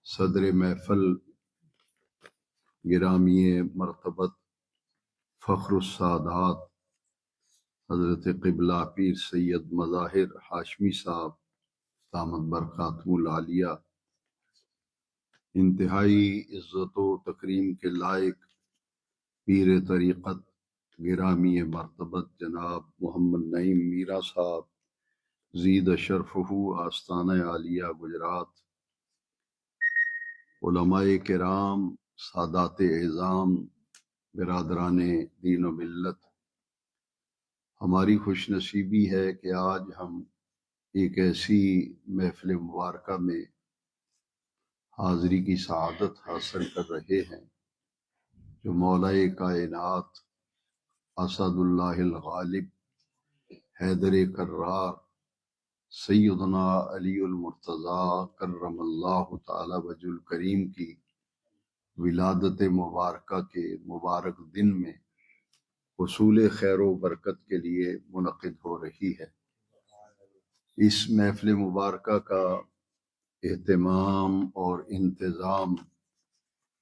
صدر محفل گرامی مرتبت فخر السادات حضرت قبلہ پیر سید مظاہر ہاشمی صاحب دامت برکاتہ العالیہ، انتہائی عزت و تکریم کے لائق پیر طریقت گرامی مرتبت جناب محمد نعیم میرا صاحب زید شرفہ آستانہ عالیہ گجرات، علماء کرام، سادات اعظام، برادران دین و ملت، ہماری خوش نصیبی ہے کہ آج ہم ایک ایسی محفل مبارکہ میں حاضری کی سعادت حاصل کر رہے ہیں جو مولا کائنات اسد اللہ الغالب حیدر کرار سیدنا علی المرتضیٰ کرم اللہ تعالی وجہ الکریم کی ولادت مبارکہ کے مبارک دن میں حصول خیر و برکت کے لیے منعقد ہو رہی ہے۔ اس محفل مبارکہ کا اہتمام اور انتظام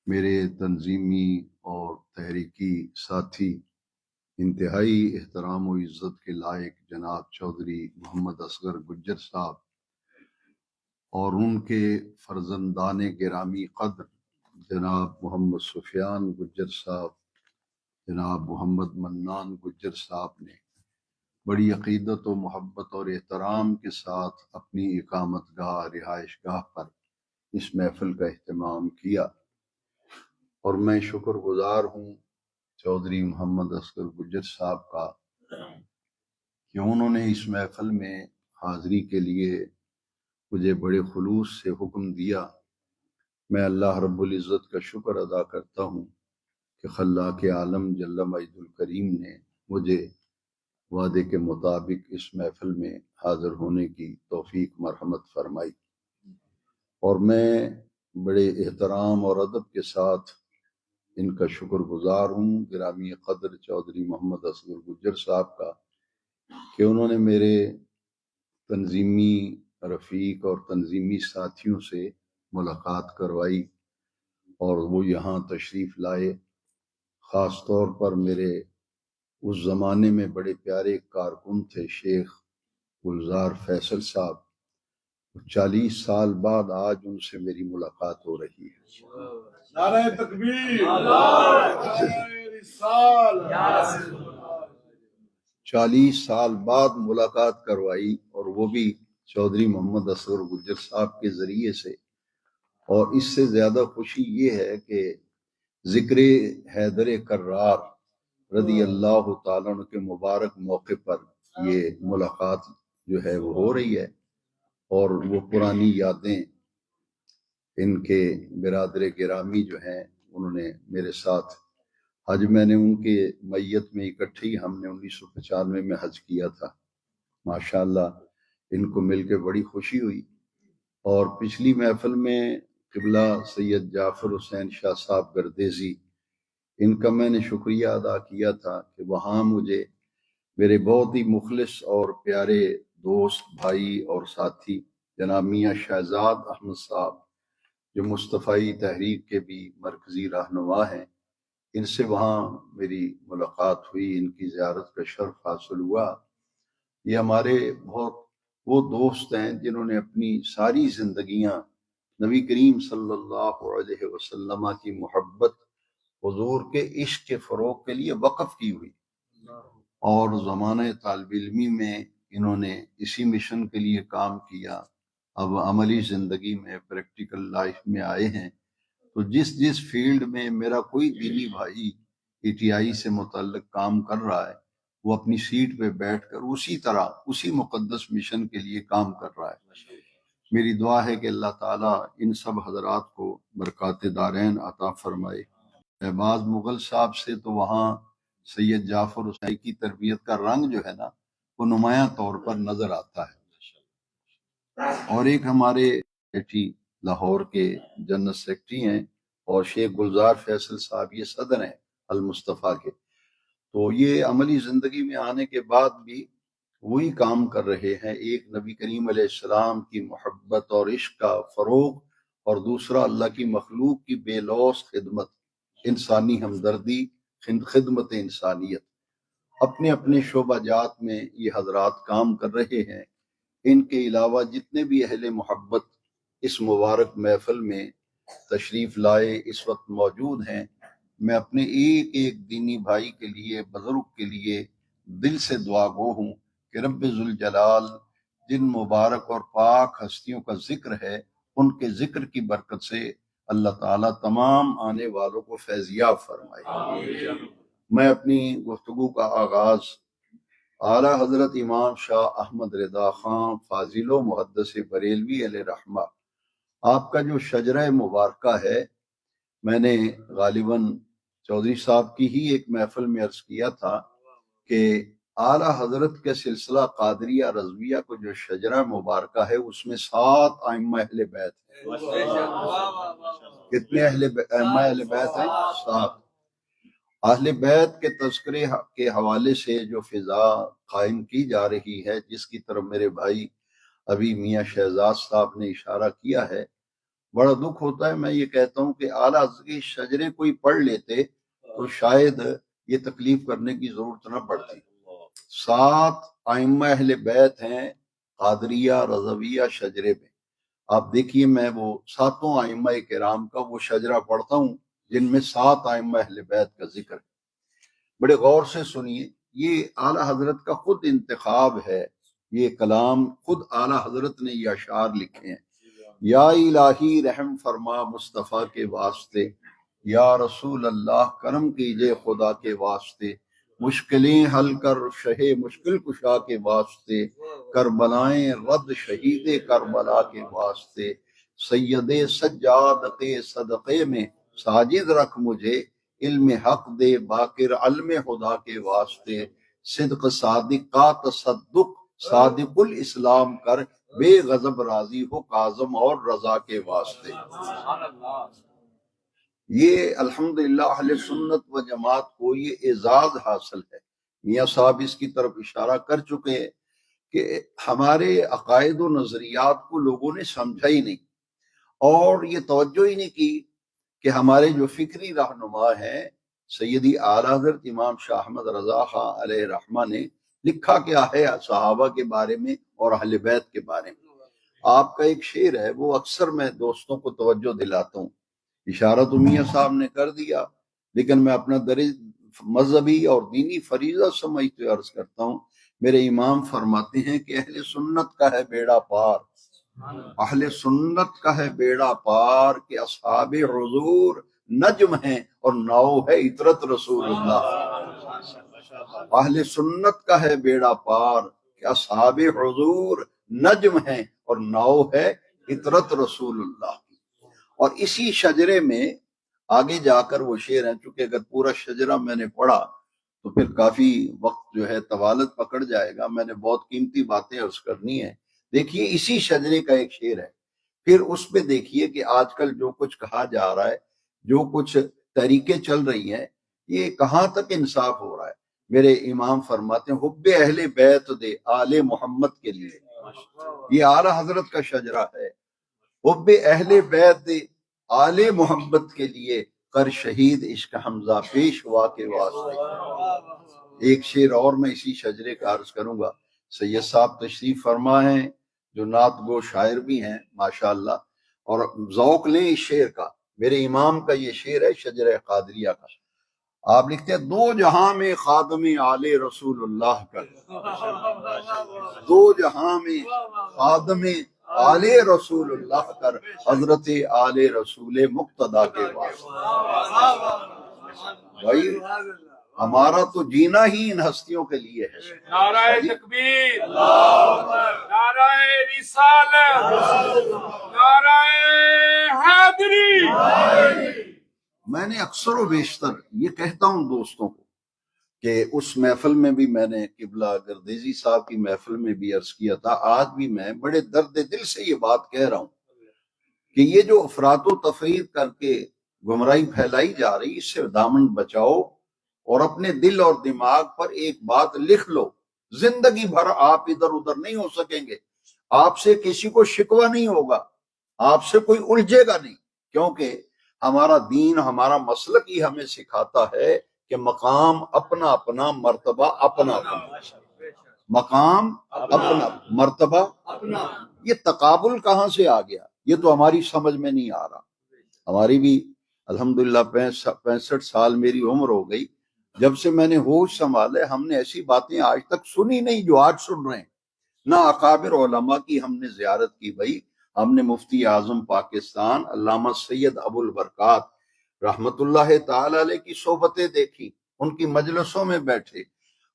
میرے تنظیمی اور تحریکی ساتھی انتہائی احترام و عزت کے لائق جناب چودھری محمد اصغر گجر صاحب اور ان کے فرزندان گرامی قدر جناب محمد سفیان گجر صاحب، جناب محمد منان گجر صاحب نے بڑی عقیدت و محبت اور احترام کے ساتھ اپنی اقامت گاہ رہائش گاہ پر اس محفل کا اہتمام کیا، اور میں شکر گزار ہوں چودھری محمد اصغر گجر صاحب کا کہ انہوں نے اس محفل میں حاضری کے لیے مجھے بڑے خلوص سے حکم دیا۔ میں اللہ رب العزت کا شکر ادا کرتا ہوں کہ خلاق عالم جل مجد الکریم نے مجھے وعدے کے مطابق اس محفل میں حاضر ہونے کی توفیق مرحمت فرمائی، اور میں بڑے احترام اور ادب کے ساتھ ان کا شکر گزار ہوں گرامی قدر چودھری محمد اصغر گجر صاحب کا کہ انہوں نے میرے تنظیمی رفیق اور تنظیمی ساتھیوں سے ملاقات کروائی اور وہ یہاں تشریف لائے۔ خاص طور پر میرے اس زمانے میں بڑے پیارے کارکن تھے شیخ گلزار فیصل صاحب، 40 سال بعد آج ان سے میری ملاقات ہو رہی ہے۔ نعرہ تکبیر، نعرہ رسالت، 40 سال بعد ملاقات کروائی، اور وہ بھی چودھری محمد اصغر گجر صاحب کے ذریعے سے، اور اس سے زیادہ خوشی یہ ہے کہ ذکر حیدر کرار رضی اللہ تعالیٰ عنہ کے مبارک موقع پر یہ ملاقات جو ہے وہ ہو رہی ہے، اور وہ پرانی یادیں ان کے برادر گرامی جو ہیں انہوں نے میرے ساتھ حج، میں نے ان کے میت میں اکٹھے ہی ہم نے 1995 میں حج کیا تھا۔ ماشاءاللہ ان کو مل کے بڑی خوشی ہوئی، اور پچھلی محفل میں قبلہ سید جعفر حسین شاہ صاحب گردیزی، ان کا میں نے شکریہ ادا کیا تھا کہ وہاں مجھے میرے بہت ہی مخلص اور پیارے دوست بھائی اور ساتھی جناب میاں شہزاد احمد صاحب جو مصطفی تحریک کے بھی مرکزی رہنما ہیں، ان سے وہاں میری ملاقات ہوئی، ان کی زیارت کا شرف حاصل ہوا۔ یہ ہمارے بہت وہ دوست ہیں جنہوں نے اپنی ساری زندگیاں نبی کریم صلی اللہ علیہ وسلم کی محبت، حضور کے عشق کے فروغ کے لیے وقف کی ہوئی، اور زمانہ طالب علمی میں انہوں نے اسی مشن کے لیے کام کیا۔ اب عملی زندگی میں پریکٹیکل لائف میں آئے ہیں، تو جس فیلڈ میں میرا کوئی دینی بھائی ای ٹی آئی سے متعلق کام کر رہا ہے، وہ اپنی سیٹ پہ بیٹھ کر اسی طرح اسی مقدس مشن کے لیے کام کر رہا ہے۔ میری دعا ہے کہ اللہ تعالیٰ ان سب حضرات کو برکات دارین عطا فرمائے۔ بعض مغل صاحب سے تو وہاں سید جعفر حسین کی تربیت کا رنگ جو ہے نا وہ نمایاں طور پر نظر آتا ہے۔ اور ایک ہمارے سیکریٹری لاہور کے جنرل سیکریٹری ہیں، اور شیخ گلزار فیصل صاحب یہ صدر ہیں المصطفیٰ کے، تو یہ عملی زندگی میں آنے کے بعد بھی وہی کام کر رہے ہیں، ایک نبی کریم علیہ السلام کی محبت اور عشق کا فروغ، اور دوسرا اللہ کی مخلوق کی بے لوث خدمت، انسانی ہمدردی، خدمت انسانیت۔ اپنے اپنے شعبہ جات میں یہ حضرات کام کر رہے ہیں۔ ان کے علاوہ جتنے بھی اہل محبت اس مبارک محفل میں تشریف لائے اس وقت موجود ہیں، میں اپنے ایک ایک دینی بھائی کے لیے، بزرگ کے لیے دل سے دعا گو ہوں کہ رب ذوالجلال جن مبارک اور پاک ہستیوں کا ذکر ہے، ان کے ذکر کی برکت سے اللہ تعالیٰ تمام آنے والوں کو فیضیاب فرمائے۔ میں اپنی گفتگو کا آغاز اعلیٰ حضرت امام شاہ احمد رضا خان فاضل و محدث بریلوی علیہ رحمہ، آپ کا جو شجرہ مبارکہ ہے، میں نے غالباً چودھری صاحب کی ہی ایک محفل میں عرض کیا تھا کہ اعلیٰ حضرت کے سلسلہ قادریہ رضویہ کو جو شجرہ مبارکہ ہے اس میں 7 ائمہ اہل بیت ہیں۔ کتنے ائمہ اہل بیت ہیں؟ 7۔ اہل بیت کے تذکرے کے حوالے سے جو فضا قائم کی جا رہی ہے، جس کی طرف میرے بھائی ابھی میاں شہزاد صاحب نے اشارہ کیا ہے، بڑا دکھ ہوتا ہے۔ میں یہ کہتا ہوں کہ اعلیٰ حضرت کے شجرے کوئی پڑھ لیتے تو شاید یہ تکلیف کرنے کی ضرورت نہ پڑتی۔ 7 ائمہ اہل بیت ہیں قادریہ رضویہ شجرے میں۔ آپ دیکھیے، میں وہ 7 ائمہ کرام کا وہ شجرہ پڑھتا ہوں جن میں 7 ائمہ اہل بیت کا ذکر ہے۔ بڑے غور سے سنیے، یہ اعلیٰ حضرت کا خود انتخاب ہے، یہ کلام خود اعلیٰ حضرت نے یہ اشعار لکھے ہیں۔ یا الہی رحم فرما مصطفیٰ کے واسطے، یا رسول اللہ کرم کیجے خدا کے واسطے، مشکلیں حل کر شہ مشکل کشا کے واسطے، کربلائیں رد شہید کربلا کے واسطے، سید سجادت صدقے میں ساجد رکھ مجھے، علم حق دے باقر علم خدا کے واسطے، صدق صادق کا تصدق صادق الاسلام کر، بے غضب راضی ہو کاظم اور رضا کے واسطے۔ یہ الحمدللہ اہل سنت و جماعت کو یہ اعزاز حاصل ہے۔ میاں صاحب اس کی طرف اشارہ کر چکے ہیں کہ ہمارے عقائد و نظریات کو لوگوں نے سمجھا ہی نہیں، اور یہ توجہ ہی نہیں کی کہ ہمارے جو فکری رہنما ہیں سیدی اعلیٰ حضرت امام شاہ احمد رضا خان علیہ رحمہ نے لکھا کیا ہے صحابہ کے بارے میں اور اہل بیت کے بارے میں۔ آپ کا ایک شعر ہے، وہ اکثر میں دوستوں کو توجہ دلاتا ہوں، اشارہ تو میاں صاحب نے کر دیا، لیکن میں اپنا مذہبی اور دینی فریضہ سمجھتے عرض کرتا ہوں۔ میرے امام فرماتے ہیں کہ اہل سنت کا ہے بیڑا پار، اہل سنت کا ہے بیڑا پار، کہ اصحاب حضور نجم ہیں اور ناؤ ہے عطرت رسول اللہ۔ اہل سنت کا ہے بیڑا پار، کہ اصحاب حضور نجم ہیں اور ناؤ ہے عطرت رسول اللہ۔ اور اسی شجرے میں آگے جا کر وہ شعر ہیں، چونکہ اگر پورا شجرہ میں نے پڑھا تو پھر کافی وقت جو ہے طوالت پکڑ جائے گا، میں نے بہت قیمتی باتیں عرض کرنی ہیں۔ دیکھیے اسی شجرے کا ایک شعر ہے، پھر اس پہ دیکھیے کہ آج کل جو کچھ کہا جا رہا ہے، جو کچھ طریقے چل رہی ہیں، یہ کہاں تک انصاف ہو رہا ہے۔ میرے امام فرماتے ہیں حب اہل بیت دے آل محمد کے لیے، یہ اعلیٰ حضرت کا شجرہ ہے، حب اہل بیت دے آل محمد کے لیے، کر شہید عشق حمزہ پیشوا کے واسطے۔ ایک شعر اور میں اسی شجرے کا عرض کروں گا۔ سید صاحب تشریف فرما ہیں جو نعت گو شاعر بھی ہیں ماشاءاللہ، اور ذوق لیں اس شعر کا۔ میرے امام کا یہ شعر ہے شجرہ قادریہ کا۔ آپ لکھتے ہیں دو جہاں میں خادم آل رسول اللہ کر، دو جہاں میں خادم آل رسول اللہ کر، حضرت آل رسول مقتدا کے واسطے۔ بھائی ہمارا تو جینا ہی ان ہستیوں کے لیے ہے۔ نعرہ تکبیر، نعرہ رسالت، نعرہ حیدری۔ میں نے اکثر و بیشتر یہ کہتا ہوں دوستوں کو کہ اس محفل میں بھی میں نے قبلہ گردیزی صاحب کی محفل میں بھی عرض کیا تھا، آج بھی میں بڑے درد دل سے یہ بات کہہ رہا ہوں کہ یہ جو افراط و تفریق کر کے گمراہی پھیلائی جا رہی، اس سے دامن بچاؤ اور اپنے دل اور دماغ پر ایک بات لکھ لو زندگی بھر آپ ادھر ادھر نہیں ہو سکیں گے، آپ سے کسی کو شکوہ نہیں ہوگا، آپ سے کوئی الجھے گا نہیں، کیونکہ ہمارا دین، ہمارا مسلک ہی ہمیں سکھاتا ہے کہ مقام اپنا اپنا، مرتبہ اپنا اپنا، مقام اپنا، مرتبہ اپنا۔ یہ تقابل کہاں سے آ گیا؟ یہ تو ہماری سمجھ میں نہیں آ رہا۔ ہماری بھی الحمدللہ 65 سال میری عمر ہو گئی، جب سے میں نے ہوش سنبھالے ہم نے ایسی باتیں آج تک سنی نہیں جو آج سن رہے ہیں۔ نہ اکابر علماء کی ہم نے زیارت کی بھائی، ہم نے مفتی اعظم پاکستان علامہ سید ابو البرکات رحمت اللہ تعالی علیہ کی صحبتیں دیکھی، ان کی مجلسوں میں بیٹھے،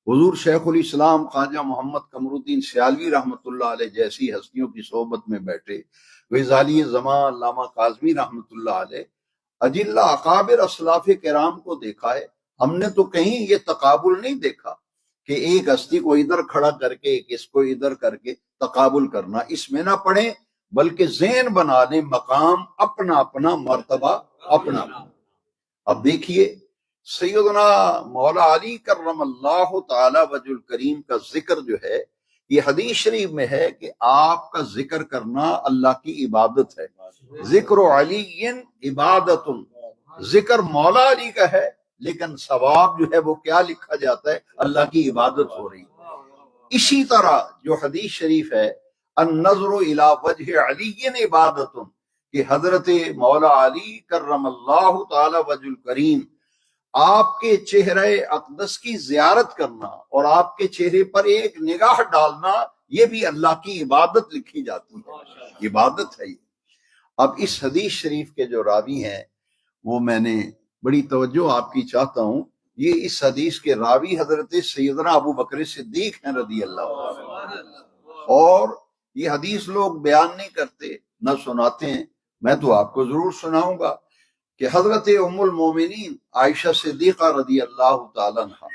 حضور شیخ الاسلام خواجہ محمد قمر الدین سیالوی رحمت اللہ علیہ جیسی ہستیوں کی صحبت میں بیٹھے، غزالی زمان علامہ کاظمی رحمت اللہ علیہ، اجلہ اکابر اسلاف کرام کو دیکھا ہے۔ ہم نے تو کہیں یہ تقابل نہیں دیکھا کہ ایک ہستی کو ادھر کھڑا کر کے ایک اس کو ادھر کر کے تقابل کرنا، اس میں نہ پڑھیں بلکہ ذہن بنا لیں مقام اپنا اپنا، مرتبہ اپنا اپنا۔ اب دیکھیے سیدنا مولا علی کرم اللہ تعالی وجہ الکریم کا ذکر جو ہے، یہ حدیث شریف میں ہے کہ آپ کا ذکر کرنا اللہ کی عبادت ہے۔ ذکر علی عبادت، ذکر مولا علی کا ہے لیکن ثواب جو ہے وہ کیا لکھا جاتا ہے؟ اللہ کی عبادت ہو رہی۔ اسی طرح جو حدیث شریف ہے النظر الی وجہ علی عبادت، کہ حضرت مولا علی کرم اللہ تعالی وجہ الکریم آپ کے چہرہ اقدس کی زیارت کرنا اور آپ کے چہرے پر ایک نگاہ ڈالنا، یہ بھی اللہ کی عبادت لکھی جاتی ہے، عبادت ہے یہ۔ اب اس حدیث شریف کے جو راوی ہیں وہ میں نے بڑی توجہ آپ کی چاہتا ہوں، یہ اس حدیث کے راوی حضرت سیدنا ابو بکر صدیق ہیں رضی اللہ عنہ، اور یہ حدیث لوگ بیان نہیں کرتے نہ سناتے ہیں، میں تو آپ کو ضرور سناؤں گا کہ حضرت ام المومنین عائشہ صدیقہ رضی اللہ تعالیٰ عنہ،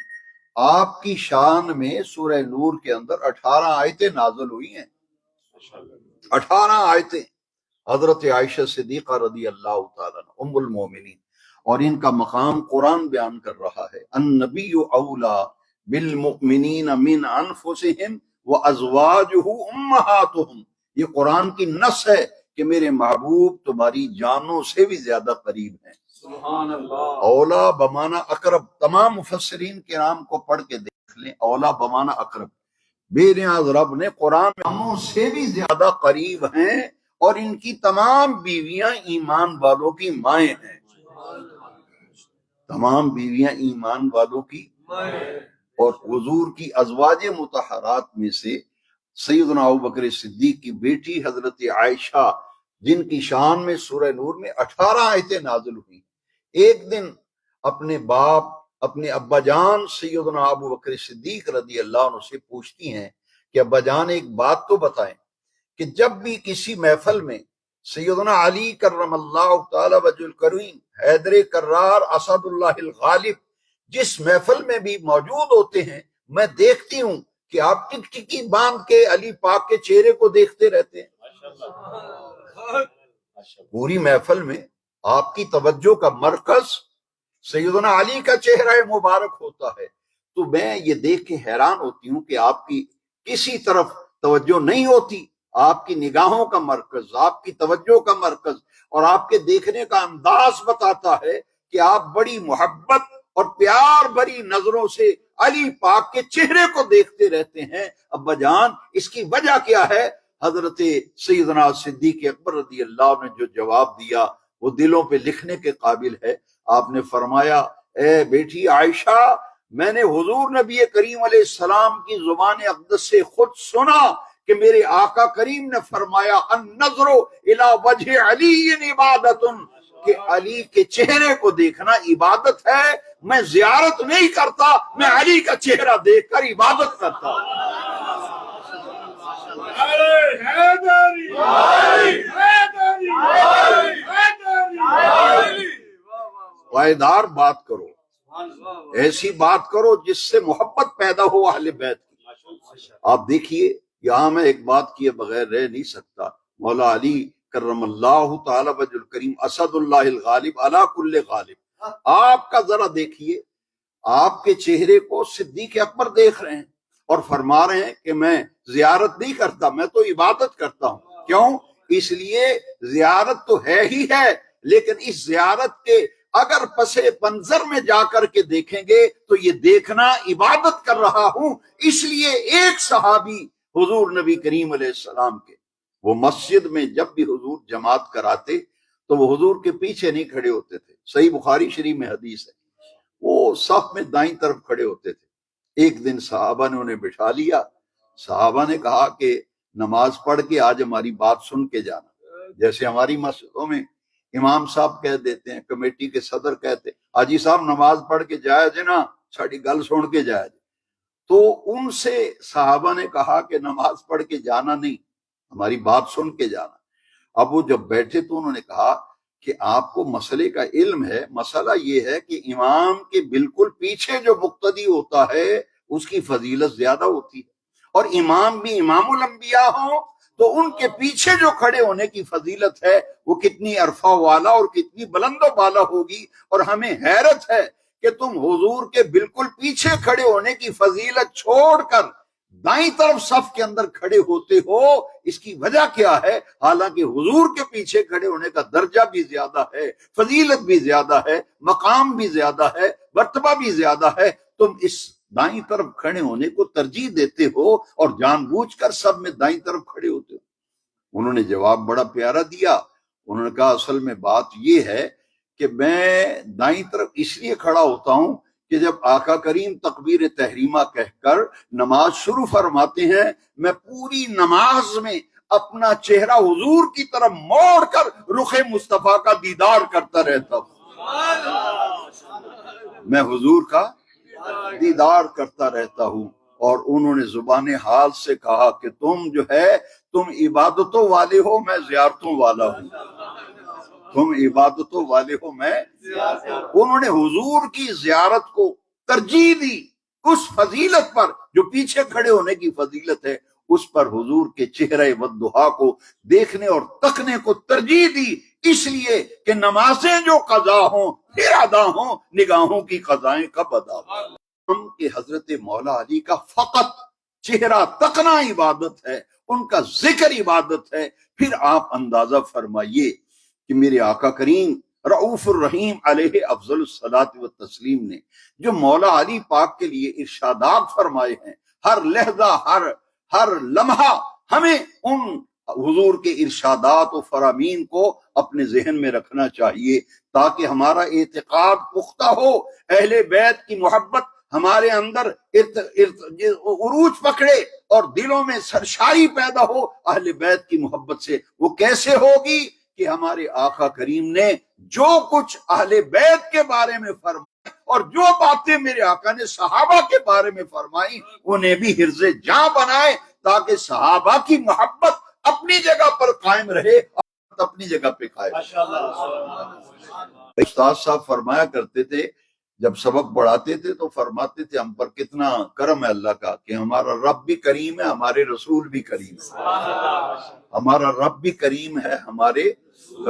آپ کی شان میں سورہ نور کے اندر 18 آیتیں نازل ہوئی ہیں، 18 آیتیں حضرت عائشہ صدیقہ رضی اللہ تعالیٰ عنہ ام المومنین، اور ان کا مقام قرآن بیان کر رہا ہے۔ النبی اولا بالمؤمنین من انفسہم وازواجہ امہاتہم، یہ قرآن کی نص ہے کہ میرے محبوب تمہاری جانوں سے بھی زیادہ قریب ہیں۔ سبحان اللہ۔ اولا بمانا اقرب، تمام مفسرین کرام کو پڑھ کے دیکھ لیں، اولا بمانا اقرب، بے نیاز رب نے قرآن میں جانوں سے بھی زیادہ قریب ہیں، اور ان کی تمام بیویاں ایمان والوں کی مائیں ہیں، تمام بیویاں ایمان والوں کی مائیں۔ اور حضور کی ازواج مطہرات میں سے سیدنا ابوبکر صدیق کی بیٹی حضرت عائشہ، جن کی شان میں سورہ نور میں 18 آیتیں نازل ہوئی، ایک دن اپنے باپ، اپنے ابا جان سیدنا ابوبکر صدیق رضی اللہ عنہ سے پوچھتی ہیں کہ ابا جان ایک بات تو بتائیں کہ جب بھی کسی محفل میں سیدنا علی کرم اللہ تعالی وجہ الکریم، حیدر کرار، اسد اللہ الغالب جس محفل میں بھی موجود ہوتے ہیں، میں دیکھتی ہوں کہ آپ ٹک ٹکی باندھ کے علی پاک کے چہرے کو دیکھتے رہتے ہیں۔ پوری محفل میں آپ کی توجہ کا مرکز سیدنا علی کا چہرہ مبارک ہوتا ہے، تو میں یہ دیکھ کے حیران ہوتی ہوں کہ آپ کی کسی طرف توجہ نہیں ہوتی، آپ کی نگاہوں کا مرکز، آپ کی توجہ کا مرکز اور آپ کے دیکھنے کا انداز بتاتا ہے کہ آپ بڑی محبت اور پیار بھری نظروں سے علی پاک کے چہرے کو دیکھتے رہتے ہیں۔ ابا جان اس کی وجہ کیا ہے؟ حضرت سیدنا صدیق اکبر رضی اللہ عنہ نے جو جواب دیا وہ دلوں پہ لکھنے کے قابل ہے۔ آپ نے فرمایا، اے بیٹی عائشہ، میں نے حضور نبی کریم علیہ السلام کی زبان اقدس سے خود سنا کہ میرے آقا کریم نے فرمایا النظر الی وجہ علی عبادت، کہ علی کے چہرے کو دیکھنا عبادت ہے۔ میں زیارت نہیں کرتا، میں علی کا چہرہ دیکھ کر عبادت کرتا ہوں۔ پائیدار بات کرو، ایسی بات کرو جس سے محبت پیدا ہو اہل بیت کی۔ آپ دیکھیے یہاں میں ایک بات کیے بغیر رہ نہیں سکتا، مولا علی کرم اللہ تعالی وجہ الکریم اسد اللہ الغالب علی کل غالب، آپ کا ذرا دیکھیے، آپ کے چہرے کو صدیق اکبر دیکھ رہے ہیں اور فرما رہے ہیں کہ میں زیارت نہیں کرتا، میں تو عبادت کرتا ہوں۔ کیوں؟ اس لیے زیارت تو ہے ہی ہے، لیکن اس زیارت کے اگر پس منظر میں جا کر کے دیکھیں گے تو یہ دیکھنا عبادت کر رہا ہوں۔ اس لیے ایک صحابی حضور نبی کریم علیہ السلام کے، وہ مسجد میں جب بھی حضور جماعت کراتے تو وہ حضور کے پیچھے نہیں کھڑے ہوتے تھے، صحیح بخاری شریف میں حدیث ہے، وہ صف میں دائیں طرف کھڑے ہوتے تھے۔ ایک دن صحابہ نے انہیں بٹھا لیا، صحابہ نے کہا کہ نماز پڑھ کے آج ہماری بات سن کے جانا۔ جیسے ہماری مسجدوں میں امام صاحب کہہ دیتے ہیں، کمیٹی کے صدر کہتے ہیں حاجی صاحب نماز پڑھ کے جایا جے نا، ساڑی گل سن کے جایا جے۔ تو ان سے صحابہ نے کہا کہ نماز پڑھ کے جانا نہیں، ہماری بات سن کے جانا۔ اب وہ جب بیٹھے تو انہوں نے کہا کہ آپ کو مسئلے کا علم ہے، مسئلہ یہ ہے کہ امام کے بالکل پیچھے جو مقتدی ہوتا ہے اس کی فضیلت زیادہ ہوتی ہے، اور امام بھی امام الانبیاء ہوں تو ان کے پیچھے جو کھڑے ہونے کی فضیلت ہے وہ کتنی عرفہ والا اور کتنی بلند و بالا ہوگی۔ اور ہمیں حیرت ہے کہ تم حضور کے بالکل پیچھے کھڑے ہونے کی فضیلت چھوڑ کر دائیں طرف صف کے اندر کھڑے ہوتے ہو، اس کی وجہ کیا ہے؟ حالانکہ حضور کے پیچھے کھڑے ہونے کا درجہ بھی زیادہ ہے، فضیلت بھی زیادہ ہے، مقام بھی زیادہ ہے، مرتبہ بھی زیادہ ہے، تم اس دائیں طرف کھڑے ہونے کو ترجیح دیتے ہو اور جان بوجھ کر سب میں دائیں طرف کھڑے ہوتے ہو۔ انہوں نے جواب بڑا پیارا دیا، انہوں نے کہا اصل میں بات یہ ہے کہ میں دائیں طرف اس لیے کھڑا ہوتا ہوں کہ جب آقا کریم تکبیر تحریمہ کہہ کر نماز شروع فرماتے ہیں، میں پوری نماز میں اپنا چہرہ حضور کی طرف موڑ کر رخ مصطفیٰ کا دیدار کرتا رہتا ہوں، میں حضور کا دیدار کرتا رہتا ہوں۔ اور انہوں نے زبان حال سے کہا کہ تم جو ہے تم عبادتوں والے ہو، میں زیارتوں والا ہوں، تم عبادتوں والے ہو، میں۔ انہوں نے حضور کی زیارت کو ترجیح دی اس فضیلت پر جو پیچھے کھڑے ہونے کی فضیلت ہے، اس پر حضور کے چہرے والضحا کو دیکھنے اور تکنے کو ترجیح دی، اس لیے کہ نمازیں جو قضا ہوں پھر ادا ہوں، نگاہوں کی قضائیں کب ادا ہوں۔ ہم کہ حضرت مولا علی کا فقط چہرہ تکنا عبادت ہے، ان کا ذکر عبادت ہے۔ پھر آپ اندازہ فرمائیے کہ میرے آقا کریم رؤوف الرحیم علیہ افضل الصلاۃ والتسلیم نے جو مولا علی پاک کے لیے ارشادات فرمائے ہیں، ہر لحظہ ہر لمحہ ہمیں ان حضور کے ارشادات و فرامین کو اپنے ذہن میں رکھنا چاہیے تاکہ ہمارا اعتقاد پختہ ہو، اہل بیت کی محبت ہمارے اندر عروج پکڑے اور دلوں میں سرشاری پیدا ہو اہل بیت کی محبت سے۔ وہ کیسے ہوگی کہ ہمارے آقا کریم نے جو کچھ اہل بیت کے بارے میں فرمایا اور جو باتیں میرے آقا نے صحابہ کے بارے میں فرمائی انہیں بھی حرز جاں بنائے تاکہ صحابہ کی محبت اپنی جگہ پر قائم رہے اور اپنی جگہ پہ قائم رہے۔ استاد صاحب فرمایا کرتے تھے جب سبق پڑھاتے تھے تو فرماتے تھے ہم پر کتنا کرم ہے اللہ کا کہ ہمارا رب بھی کریم ہے، ہمارے رسول بھی کریم ہے، ہمارا رب بھی کریم ہے، ہمارے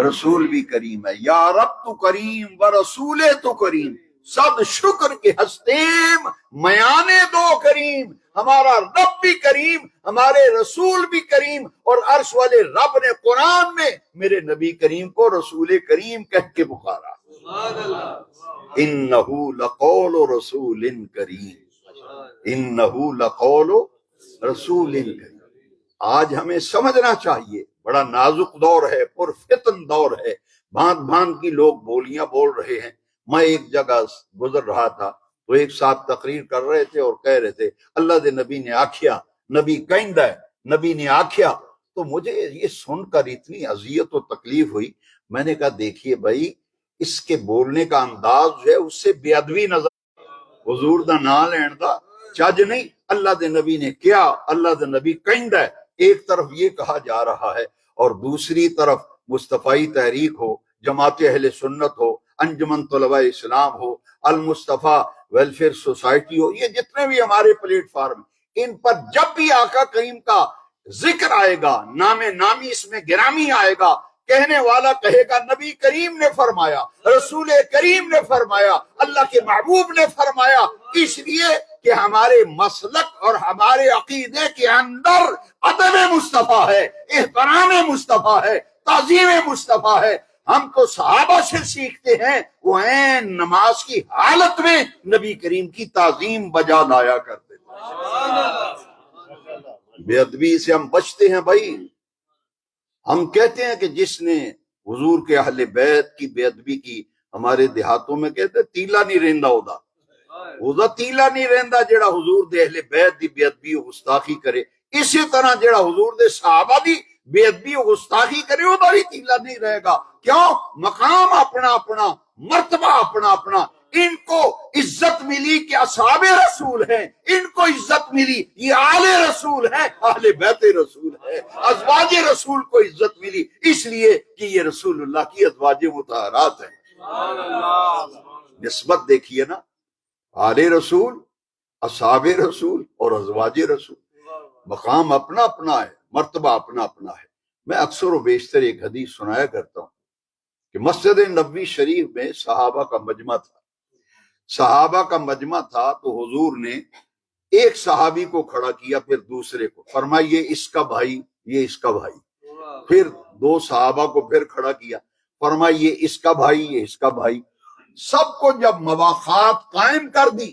رسول بھی کریم ہے۔ یا رب تو کریم و رسول تو کریم، صد شکر کے ہستیم میانے دو کریم۔ ہمارا رب بھی کریم، ہمارے رسول بھی کریم، اور عرش والے رب نے قرآن میں میرے نبی کریم کو رسول کریم کہہ کے پکارا۔ انہ لقول رسول کریم، انہ لقول رسول کریم۔ آج ہمیں سمجھنا چاہیے بڑا نازک دور ہے، پرفتن دور ہے، بھانت بھانت کی لوگ بولیاں بول رہے ہیں۔ میں ایک جگہ گزر رہا تھا تو ایک ساتھ تقریر کر رہے تھے اور کہہ رہے تھے اللہ دے نبی نے آکھیا، نبی کہندا ہے، نبی نے آکھیا۔ تو مجھے یہ سن کر اتنی اذیت و تکلیف ہوئی، میں نے کہا دیکھیے بھائی اس کے بولنے کا انداز جو ہے اس سے بے ادبی نظر، حضور دا نام لین دا چج نہیں۔ اللہ دے نبی نے کیا، اللہ دے نبی کہندا ہے، ایک طرف یہ کہا جا رہا ہے اور دوسری طرف مصطفی تحریک ہو، جماعت اہل سنت ہو، انجمن طلباء اسلام ہو، المصطفیٰ ویلفیئر سوسائٹی ہو، یہ جتنے بھی ہمارے پلیٹ فارم، ان پر جب بھی آقا کریم کا ذکر آئے گا، نام نامی اس میں گرامی آئے گا، کہنے والا کہے گا نبی کریم نے فرمایا، رسول کریم نے فرمایا، اللہ کے محبوب نے فرمایا، اس لیے کہ ہمارے مسلک اور ہمارے عقیدے کے اندر ادب مصطفیٰ ہے، احترام مصطفیٰ ہے، تعظیم مصطفیٰ ہے۔ ہم تو صحابہ سے سیکھتے ہیں، وہ عین نماز کی حالت میں نبی کریم کی تعظیم بجا لایا کرتے تھے۔ بے ادبی سے ہم بچتے ہیں بھائی۔ ہم کہتے ہیں کہ جس نے حضور کے اہل بیت کی بے ادبی کی، ہمارے دیہاتوں میں کہتے ہیں تیلا نہیں رہندا اودا تیلا نہیں رہندا جڑا حضور دے اہل بیت دی بے ادبی و گستاخی کرے، اسی طرح جڑا حضور دے صحابہ دی بے ادبی و گستاخی کرے اودا بھی تیلا نہیں رہے گا۔ کیوں؟ مقام اپنا اپنا، مرتبہ اپنا اپنا۔ ان کو عزت ملی کہ اصحاب رسول ہیں، ان کو عزت ملی یہ آل رسول ہیں، اہل بیت رسول ہے، ازواج رسول کو عزت ملی اس لیے کہ یہ رسول اللہ کی ازواج مطہرات ہیں۔ نسبت دیکھیے نا، آل رسول، اصحاب رسول اور ازواج رسول، مقام اپنا اپنا ہے، مرتبہ اپنا اپنا ہے۔ میں اکثر و بیشتر ایک حدیث سنایا کرتا ہوں کہ مسجد نبوی شریف میں صحابہ کا مجمع تھا، صحابہ کا مجمع تھا تو حضور نے ایک صحابی کو کھڑا کیا، پھر دوسرے کو، فرمایا یہ اس کا بھائی، یہ اس کا بھائی، پھر دو صحابہ کو پھر کھڑا کیا، فرمایا یہ اس کا بھائی، یہ اس کا بھائی۔ سب کو جب مواخات قائم کر دی،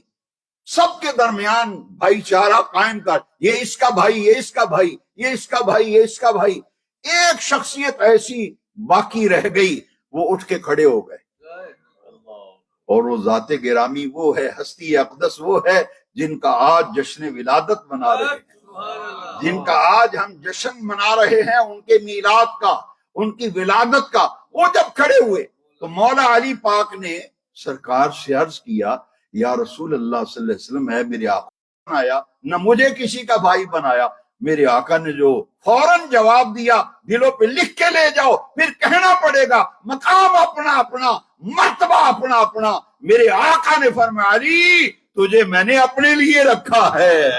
سب کے درمیان بھائی چارہ قائم کر، یہ اس کا بھائی، یہ اس کا بھائی، یہ اس کا بھائی، یہ اس کا بھائی، ایک شخصیت ایسی باقی رہ گئی، وہ اٹھ کے کھڑے ہو گئے، اور وہ ذات گرامی وہ ہے، ہستی اقدس وہ ہے جن کا آج جشن ولادت منا رہے ہیں، جن کا آج ہم جشن منا رہے ہیں، ان کے میلاد کا، ان کی ولادت کا۔ وہ جب کھڑے ہوئے تو مولا علی پاک نے سرکار سے عرض کیا، یا رسول اللہ صلی اللہ علیہ وسلم، ہے میرے آقا بنایا، نہ مجھے کسی کا بھائی بنایا۔ میرے آقا نے جو فوراً جواب دیا، دلوں پہ لکھ کے لے جاؤ، پھر کہنا پڑے گا، مقام اپنا اپنا، مرتبہ اپنا اپنا۔ میرے آقا نے فرمایا، علی تجھے میں نے اپنے لیے رکھا ہے۔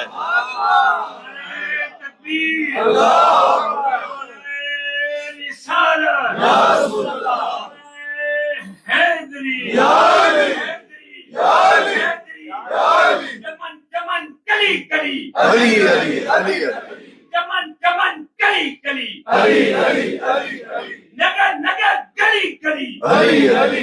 علی علی علی چمن چمن کلی کلی، علی علی علی، نگر نگر گلی گلی، علی علی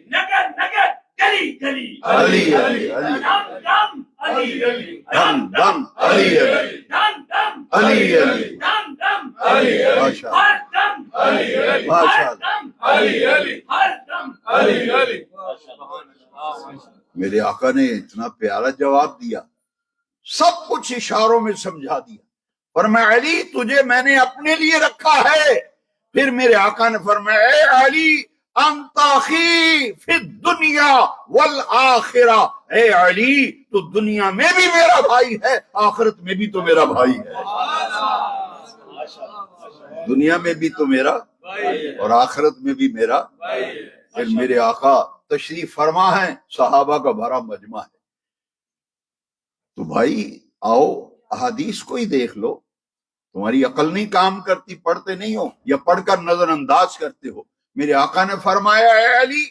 نگر نگر گلی گلی، علی علی علی، دم دم علی علی، دم دم علی علی دم دم علی علی، دم دم علی علی، ماشاء اللہ، ہر دم علی علی، ماشاء ہر اللہ۔ دم علی علی، ہر دم علی علی۔ میرے آقا نے اتنا پیارا جواب دیا، سب کچھ اشاروں میں سمجھا دیا، فرمایا علی تجھے میں نے اپنے لیے رکھا ہے۔ پھر میرے آقا نے فرمایا، اے علی انت اخی فی الدنیا والآخرہ، اے علی تو دنیا میں بھی میرا بھائی ہے، آخرت میں بھی تو میرا بھائی ہے۔ دنیا میں بھی تو میرا اور آخرت میں بھی میرا۔ پھر میرے آقا تشریف فرما ہے، صحابہ کا بھرا مجمع ہے، تو بھائی آؤ احادیث کو ہی دیکھ لو، تمہاری عقل نہیں کام کرتی، پڑھتے نہیں ہو یا پڑھ کر نظر انداز کرتے ہو۔ میرے آقا نے فرمایا، اے علی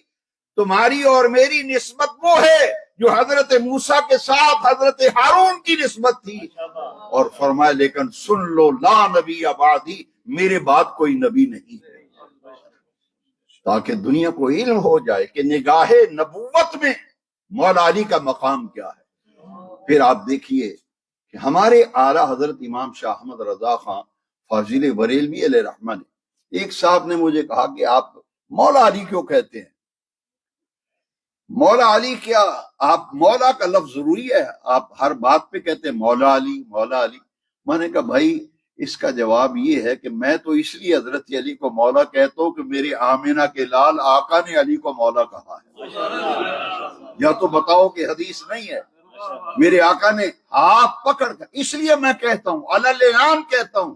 تمہاری اور میری نسبت وہ ہے جو حضرت موسیٰ کے ساتھ حضرت ہارون کی نسبت تھی، اور فرمایا لیکن سن لو، لا نبی بعدی، میرے بعد کوئی نبی نہیں ہے، تاکہ دنیا کو علم ہو جائے کہ نگاہ نبوت میں مولا علی کا مقام کیا ہے۔ پھر آپ دیکھیے کہ ہمارے اعلیٰ حضرت امام شاہ احمد رضا خان فاضل بریلوی علیہ رحمہ نے، ایک صاحب نے مجھے کہا کہ آپ مولا علی کیوں کہتے ہیں؟ مولا علی کیا آپ مولا کا لفظ ضروری ہے؟ آپ ہر بات پہ کہتے ہیں مولا علی مولا علی۔ میں نے کہا بھائی اس کا جواب یہ ہے کہ میں تو اس لیے حضرت علی کو مولا کہتا ہوں کہ میرے آمینہ کے لال آقا نے علی کو مولا کہا ہے، یا تو بتاؤ کہ حدیث نہیں ہے۔ میرے آقا نے ہاتھ پکڑ کر، اس لیے میں کہتا ہوں علالعان کہتا ہوں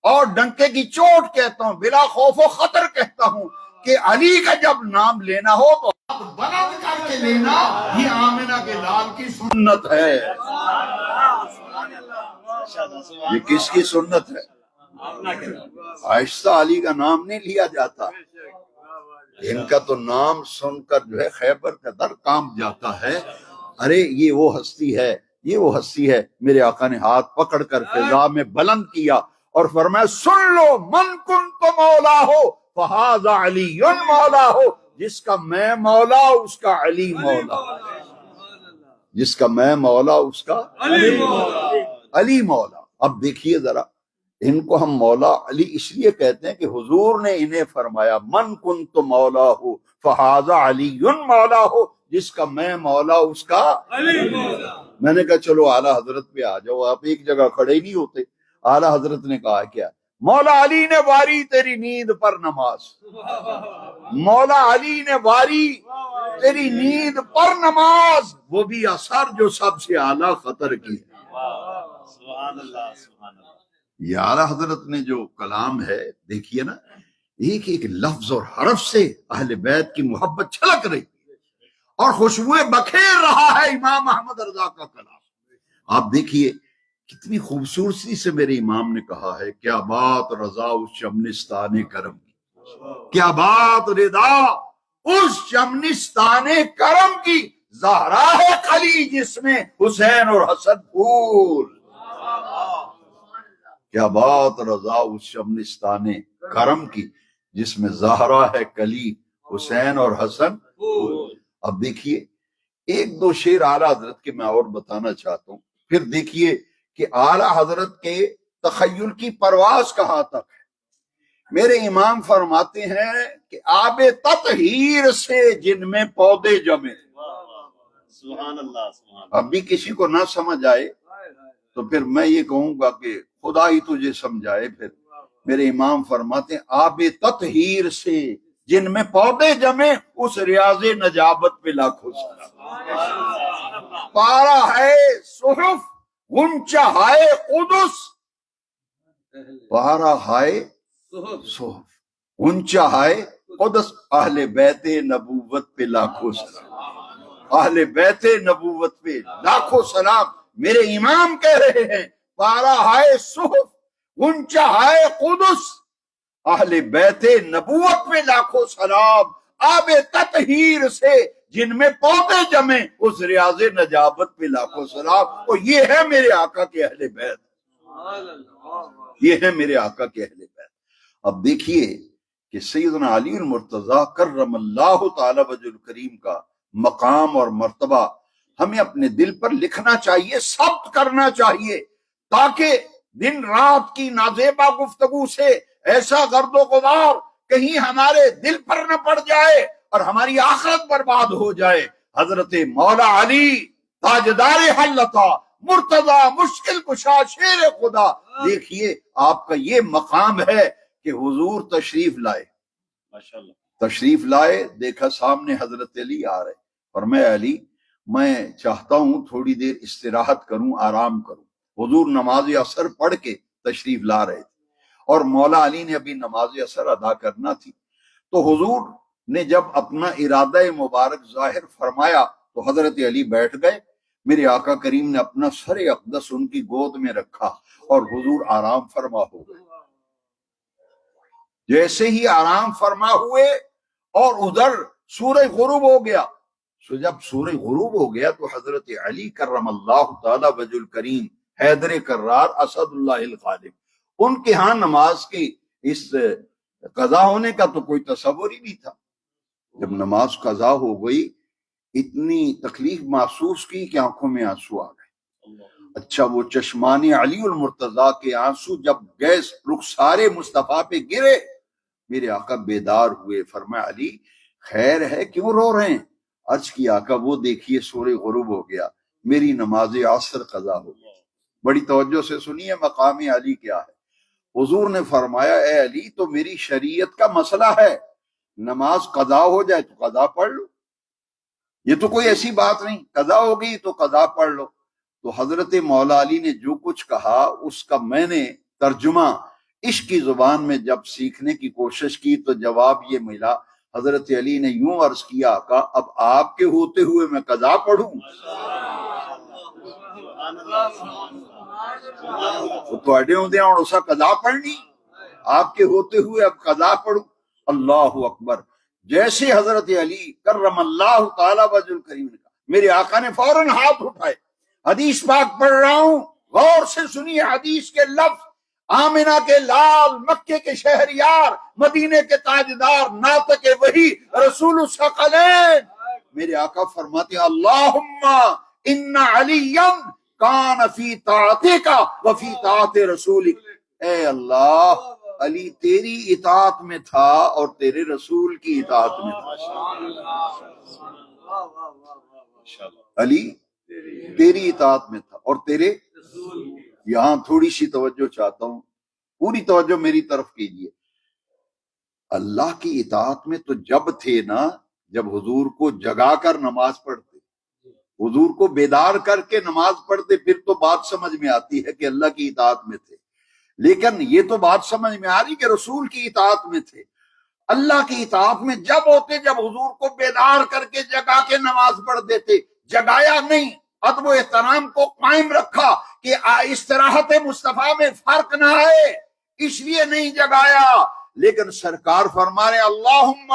اور ڈنکے کی چوٹ کہتا ہوں، بلا خوف و خطر کہتا ہوں کہ علی کا جب نام لینا ہو تو ہاتھ بلند کر کے لینا، یہ آمینہ کے لال کی سنت ہے۔ یہ کس کی سنت ہے؟ آہستہ علی کا نام نہیں لیا جاتا، ان کا تو نام سن کر جو ہے خیبر کا در کانپ جاتا ہے. ارے یہ وہ ہستی ہے، یہ وہ ہستی ہے. میرے آقا نے ہاتھ پکڑ کر فضا میں بلند کیا اور فرمایا سن لو، من کنت مولا ہو فہذا علی مولا ہو. جس کا میں مولا اس کا علی مولا، جس کا میں مولا اس کا علی مولا. اب دیکھیے ذرا، ان کو ہم مولا علی اس لیے کہتے ہیں کہ حضور نے انہیں فرمایا من کنت مولا ہو فہذا علی مولا ہو. جس کا میں مولا اس کا علی مولا. میں نے کہا چلو اعلیٰ حضرت پہ آ جاؤ، آپ ایک جگہ کھڑے ہی نہیں ہوتے. اعلیٰ حضرت نے کہا کیا؟ مولا علی نے واری تیری نیند پر نماز، مولا علی نے واری تیری نیند پر نماز، وہ بھی اثر جو سب سے اعلیٰ خطر کی ہے. سبحان اللہ سبحان اللہ. یہ اعلیٰ حضرت نے جو کلام ہے دیکھیے نا، ایک ایک لفظ اور حرف سے اہل بیت کی محبت چھلک رہی اور خوشبوئیں بکھیر رہا ہے امام احمد رضا کا کلام. آپ دیکھیے کتنی خوبصورتی سے میرے امام نے کہا ہے، کیا بات رضا اس چمنستان کرم کی، کیا بات رضا اس چمنستان کرم کی، زہرا ہے کلی جس میں حسین اور حسن پھول. کیا بات رضا اس شمنستان کرم کی جس میں زہرا ہے کلی حسین اور حسن پھول. اب دیکھیے ایک دو شعر اعلیٰ حضرت کے میں اور بتانا چاہتا ہوں، پھر دیکھیے کہ اعلیٰ حضرت کے تخیل کی پرواز کہاں تک ہے. میرے امام فرماتے ہیں کہ آب تطہیر سے جن میں پودے جمے. سبحان اللہ سبحان اللہ. اب بھی کسی کو نہ سمجھ آئے تو پھر میں یہ کہوں گا کہ خدا ہی تجھے سمجھائے. پھر میرے امام فرماتے ہیں آب تطہیر سے جن میں پودے جمے، اس ریاض نجابت پہ لاکھوں سلام. پارا ہے صحف غنچہ ہائے قدس، پارا ہائے صحف غنچہ ہائے قدس، اہل بیت نبوت پہ لاکھوں سلام، اہل بیت نبوت پہ لاکھوں سلام. میرے امام کہہ رہے ہیں پارا ہائے صحف غنچہ ہائے قدس، اہل بیت نبوت میں لاکھوں سلام. آب تطہیر سے جن میں پودے جمے، اس ریاض نجابت پہ لاکھوں سلام. اور یہ ہے میرے آقا کے اہل بیت، یہ ہے میرے آقا کے اہل بیت. اب دیکھیے کہ سیدنا علی المرتضیٰ کرم اللہ تعالی وجہ الکریم کا مقام اور مرتبہ ہمیں اپنے دل پر لکھنا چاہیے، ثبت کرنا چاہیے، تاکہ دن رات کی نازیبا گفتگو سے ایسا گرد و غبار کہیں ہمارے دل پر نہ پڑ جائے اور ہماری آخرت برباد ہو جائے. حضرت مولا علی تاجدار حلتا مرتضی مشکل کشا شیر خدا. دیکھیے آپ کا یہ مقام ہے کہ حضور تشریف لائے، ماشاءاللہ تشریف لائے، دیکھا سامنے حضرت علی آ رہے اور میں علی میں چاہتا ہوں تھوڑی دیر استراحت کروں، آرام کروں. حضور نماز عصر پڑھ کے تشریف لا رہے تھے اور مولا علی نے ابھی نماز عصر ادا کرنا تھی. تو حضور نے جب اپنا ارادہ مبارک ظاہر فرمایا تو حضرت علی بیٹھ گئے. میرے آقا کریم نے اپنا سر اقدس ان کی گود میں رکھا اور حضور آرام فرما ہو گئے. جیسے ہی آرام فرما ہوئے اور ادھر سورج غروب ہو گیا، تو جب سورج غروب ہو گیا تو حضرت علی کرم اللہ تعالی وجہ الکریم حیدر کرار اسد اللہ الغالب، ان کے ہاں نماز کی اس قضا ہونے کا تو کوئی تصور ہی نہیں تھا. جب نماز قضا ہو گئی اتنی تکلیف محسوس کی کہ آنکھوں میں آنسو آ گئے. اچھا وہ چشمان علی المرتضیٰ کے آنسو جب گیس رخسار مصطفیٰ پہ گرے، میرے آقا بیدار ہوئے. فرمایا علی خیر ہے، کیوں رو رہے ہیں؟ عرض کی آقا وہ دیکھیے سورج غروب ہو گیا، میری نماز عصر قضا ہو گئی. بڑی توجہ سے سنیے مقام علی کیا ہے. حضور نے فرمایا اے علی تو میری شریعت کا مسئلہ ہے، نماز قضا ہو جائے تو قضا پڑھ لو، یہ تو کوئی ایسی بات نہیں، قضا ہو گئی تو قضا پڑھ لو. تو حضرت مولا علی نے جو کچھ کہا اس کا میں نے ترجمہ عشق کی زبان میں جب سیکھنے کی کوشش کی تو جواب یہ ملا. حضرت علی نے یوں عرض کیا آقا اب آپ کے ہوتے ہوئے میں قضا پڑھوں؟ وہ تو ہوندے ہوں اسا قضا پڑھنی، آپ کے ہوتے ہوئے اب قضا پڑھوں۔ اللہ اکبر۔ جیسے حضرت علی کرم اللہ تعالی وجہ الکریم نے کہا، میرے آقا نے فوراً ہاتھ اٹھائے۔ حدیث پاک پڑھ رہا ہوں، غور سے سنیے حدیث کے لفظ۔ آمنہ کے لال، مکے کے شہریار، مدینے کے تاجدار، ناطق وحی، رسول الثقلین، میرے آقا فرماتے ہیں اللہم ان علیا کان فی طاعتک وفی طاعت رسولک۔ اے اللہ، علی تیری اطاعت میں تھا اور تیرے رسول کی اطاعت میں تھا۔ علی تیری اطاعت میں تھا اور تیرے، یہاں تھوڑی سی توجہ چاہتا ہوں، پوری توجہ میری طرف کیجئے۔ اللہ کی اطاعت میں تو جب تھے نا، جب حضور کو جگا کر نماز پڑھتے، حضور کو بیدار کر کے نماز پڑھتے، پھر تو بات سمجھ میں آتی ہے کہ اللہ کی اطاعت میں تھے۔ لیکن یہ تو بات سمجھ میں آ رہی کہ رسول کی اطاعت میں تھے۔ اللہ کی اطاعت میں جب ہوتے جب حضور کو بیدار کر کے جگا کے نماز پڑھ دیتے، جگایا نہیں، ادب و احترام کو قائم رکھا کہ استراحت مصطفیٰ میں فرق نہ آئے، اس لیے نہیں جگایا۔ لیکن سرکار فرما رہے اللہم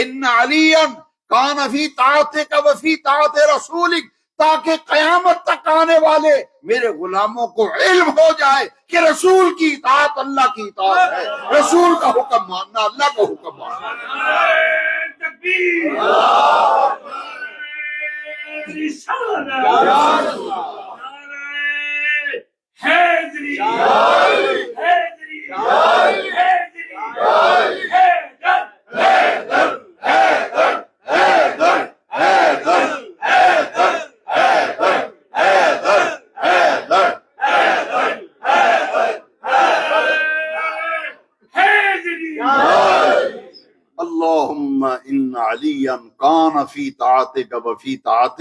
ان علیا کان فی طاعتک وفی طاعت رسولک، تاکہ قیامت تک آنے والے میرے غلاموں کو علم ہو جائے کہ رسول کی اطاعت اللہ کی اطاعت ہے، رسول کا حکم ماننا اللہ کا حکم ماننا۔ تکبیر، رسالت، حیدری، حیدری، حیدری، اللہم ان علیا کان فی طاعتک وفی طاعت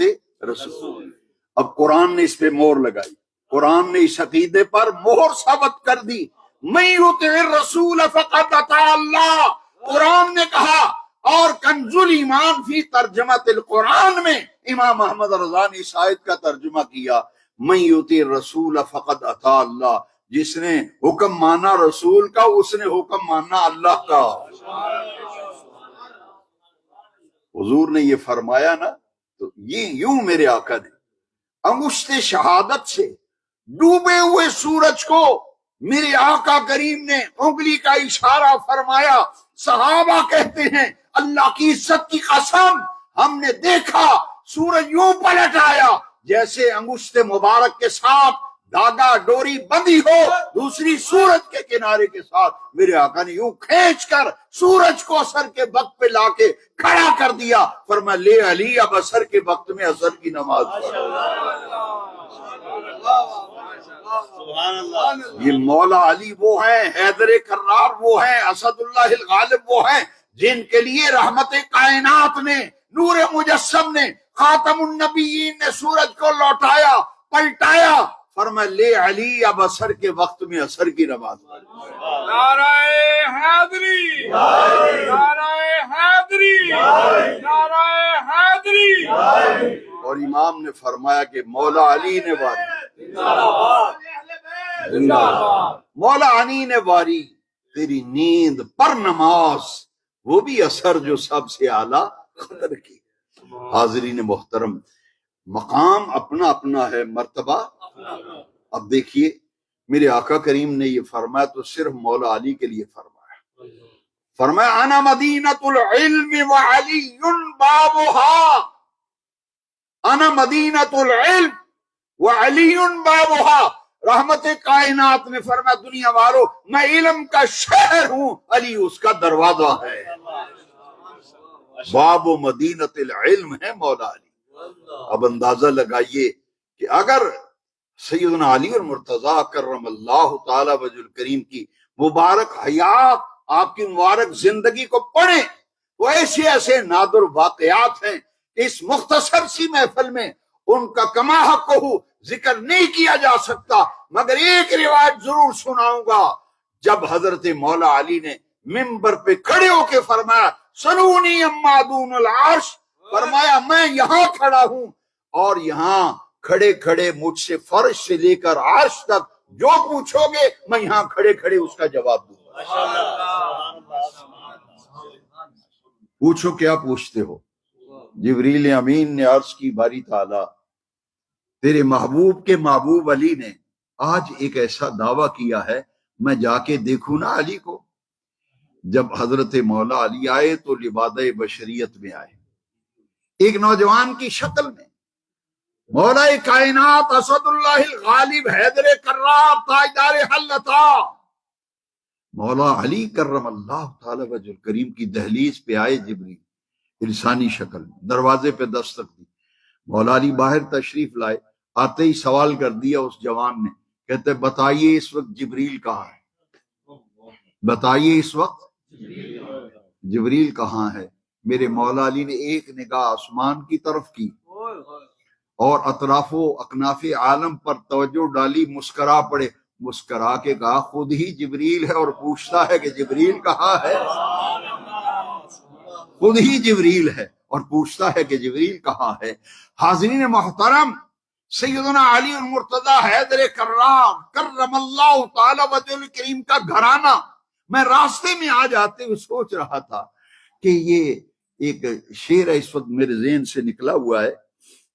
رسول۔ اب قرآن نے اس پہ مہر لگائی، قرآن نے اس عقیدے پر مہر ثابت کر دی، من یطع الرسول فقد اطاع اللہ۔ قرآن نے کہا، اور کنز الایمان فی ترجمۃ القرآن میں امام احمد رضا نے اس آیت کا ترجمہ کیا، من یطع الرسول فقد اطاع اللہ، جس نے حکم مانا رسول کا اس نے حکم مانا اللہ کا۔ حضور نے یہ فرمایا نا، تو یہ یوں میرے آقا نے انگشت شہادت سے ڈوبے ہوئے سورج کو میرے آقا کریم نے انگلی کا اشارہ فرمایا۔ صحابہ کہتے ہیں اللہ کی عزت کی قسم، ہم نے دیکھا سورج یوں پلٹ آیا جیسے انگشت مبارک کے ساتھ دھاگا ڈوری بندھی ہو، دوسری سورج کے کنارے کے ساتھ میرے آقا نے یوں کھینچ کر سورج کو عصر کے وقت پہ لا کے کھڑا کر دیا، فرمایا لے علی اب عصر کے وقت میں عصر کی نماز پڑھ۔ یہ مولا علی وہ ہیں، حیدر کرار وہ ہیں، اسد اللہ الغالب وہ ہیں جن کے لیے رحمت کائنات نے، نور مجسم نے، خاتم النبیین نے سورج کو لوٹایا، پلٹایا، فرمایا لے علی اب عصر کے وقت میں عصر کی نماز پڑھ۔ نعرہ حیدری، نعرہ حیدری، نعرہ حیدری۔ اور امام نے فرمایا کہ مولا علی نے واری، مولا علی نے واری تیری نیند پر نماز، وہ بھی اثر جو سب سے اعلیٰ قدر کی۔ حاضرین محترم، مقام اپنا اپنا ہے، مرتبہ۔ اب دیکھیے میرے آقا کریم نے یہ فرمایا تو صرف مولا علی کے لیے فرمایا، فرمایا انا مدینۃ العلم وعلی بابها، انا مدینۃ العلم وعلی بابها۔ رحمت کائنات نے فرمایا دنیا والوں میں علم کا شہر ہوں، علی اس کا دروازہ ہے۔ باب و مدینۃ العلم ہے مولا علی۔ اب اندازہ لگائیے کہ اگر سیدنا علی اور مرتضیٰ کرم اللہ تعالی وجہ الکریم کی مبارک حیات، آپ کی مبارک زندگی کو پڑھیں تو ایسے ایسے نادر واقعات ہیں کہ اس مختصر سی محفل میں ان کا کما حق ہو ذکر نہیں کیا جا سکتا، مگر ایک روایت ضرور سناؤں گا۔ جب حضرت مولا علی نے ممبر پہ کھڑے ہو کے فرمایا سلونی اما دون العرش، فرمایا میں یہاں کھڑا ہوں اور یہاں کھڑے کھڑے مجھ سے فرش سے لے کر عرش تک جو پوچھو گے میں یہاں کھڑے کھڑے اس کا جواب دوں گا. پوچھو کیا پوچھتے ہو. جبریل امین نے عرض کی باری تعالیٰ تیرے محبوب کے محبوب علی نے آج ایک ایسا دعویٰ کیا ہے، میں جا کے دیکھوں نا علی کو. جب حضرت مولا علی آئے تو لبادہ بشریت میں آئے، ایک نوجوان کی شکل میں. مولا کائنات اسد اللہ الغالب حیدر کرار تاجدار حلتا مولا علی کرم اللہ تعالی وجہ الکریم کی دہلیز پہ آئے جبریل انسانی شکل میں. دروازے پہ دستک دی. مولا علی باہر تشریف لائے. آتے ہی سوال کر دیا اس جوان نے، کہتے بتائیے اس وقت جبریل کہاں ہے؟ بتائیے اس وقت جبریل کہاں ہے؟ میرے مولا علی نے ایک نگاہ آسمان کی طرف کی اور اطراف و اکناف عالم پر توجہ ڈالی، مسکرا پڑے. مسکرا کے کہا خود ہی جبریل ہے اور پوچھتا ہے کہ جبریل کہاں ہے. خود ہی جبریل ہے اور پوچھتا ہے کہ جبریل کہاں ہے. حاضرین محترم، سیدنا علی المرتضی حیدر کرار کرم اللہ تعالی وجہ الکریم کا گھرانہ، میں راستے میں آ جاتے ہوئے سوچ رہا تھا کہ یہ ایک شعر اس وقت میرے ذہن سے نکلا ہوا ہے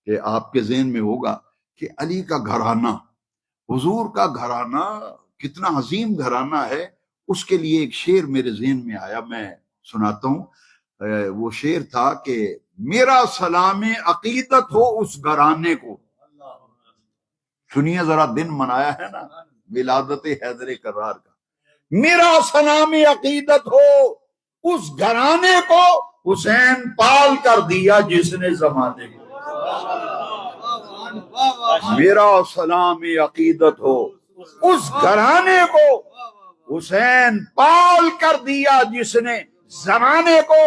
کہ آپ کے ذہن میں ہوگا کہ علی کا گھرانہ، حضور کا گھرانہ کتنا عظیم گھرانہ ہے. اس کے لیے ایک شعر میرے ذہن میں آیا، میں سناتا ہوں. وہ شعر تھا کہ میرا سلام عقیدت ہو اس گھرانے کو. سنیے ذرا، دن منایا ہے نا ولادت حیدر کرار کا. میرا سلام عقیدت ہو اس گھرانے کو، حسین پال کر دیا جس نے زمانے کو. میرا سلام عقیدت ہو اس گھرانے کو، حسین پال کر دیا جس نے زمانے کو.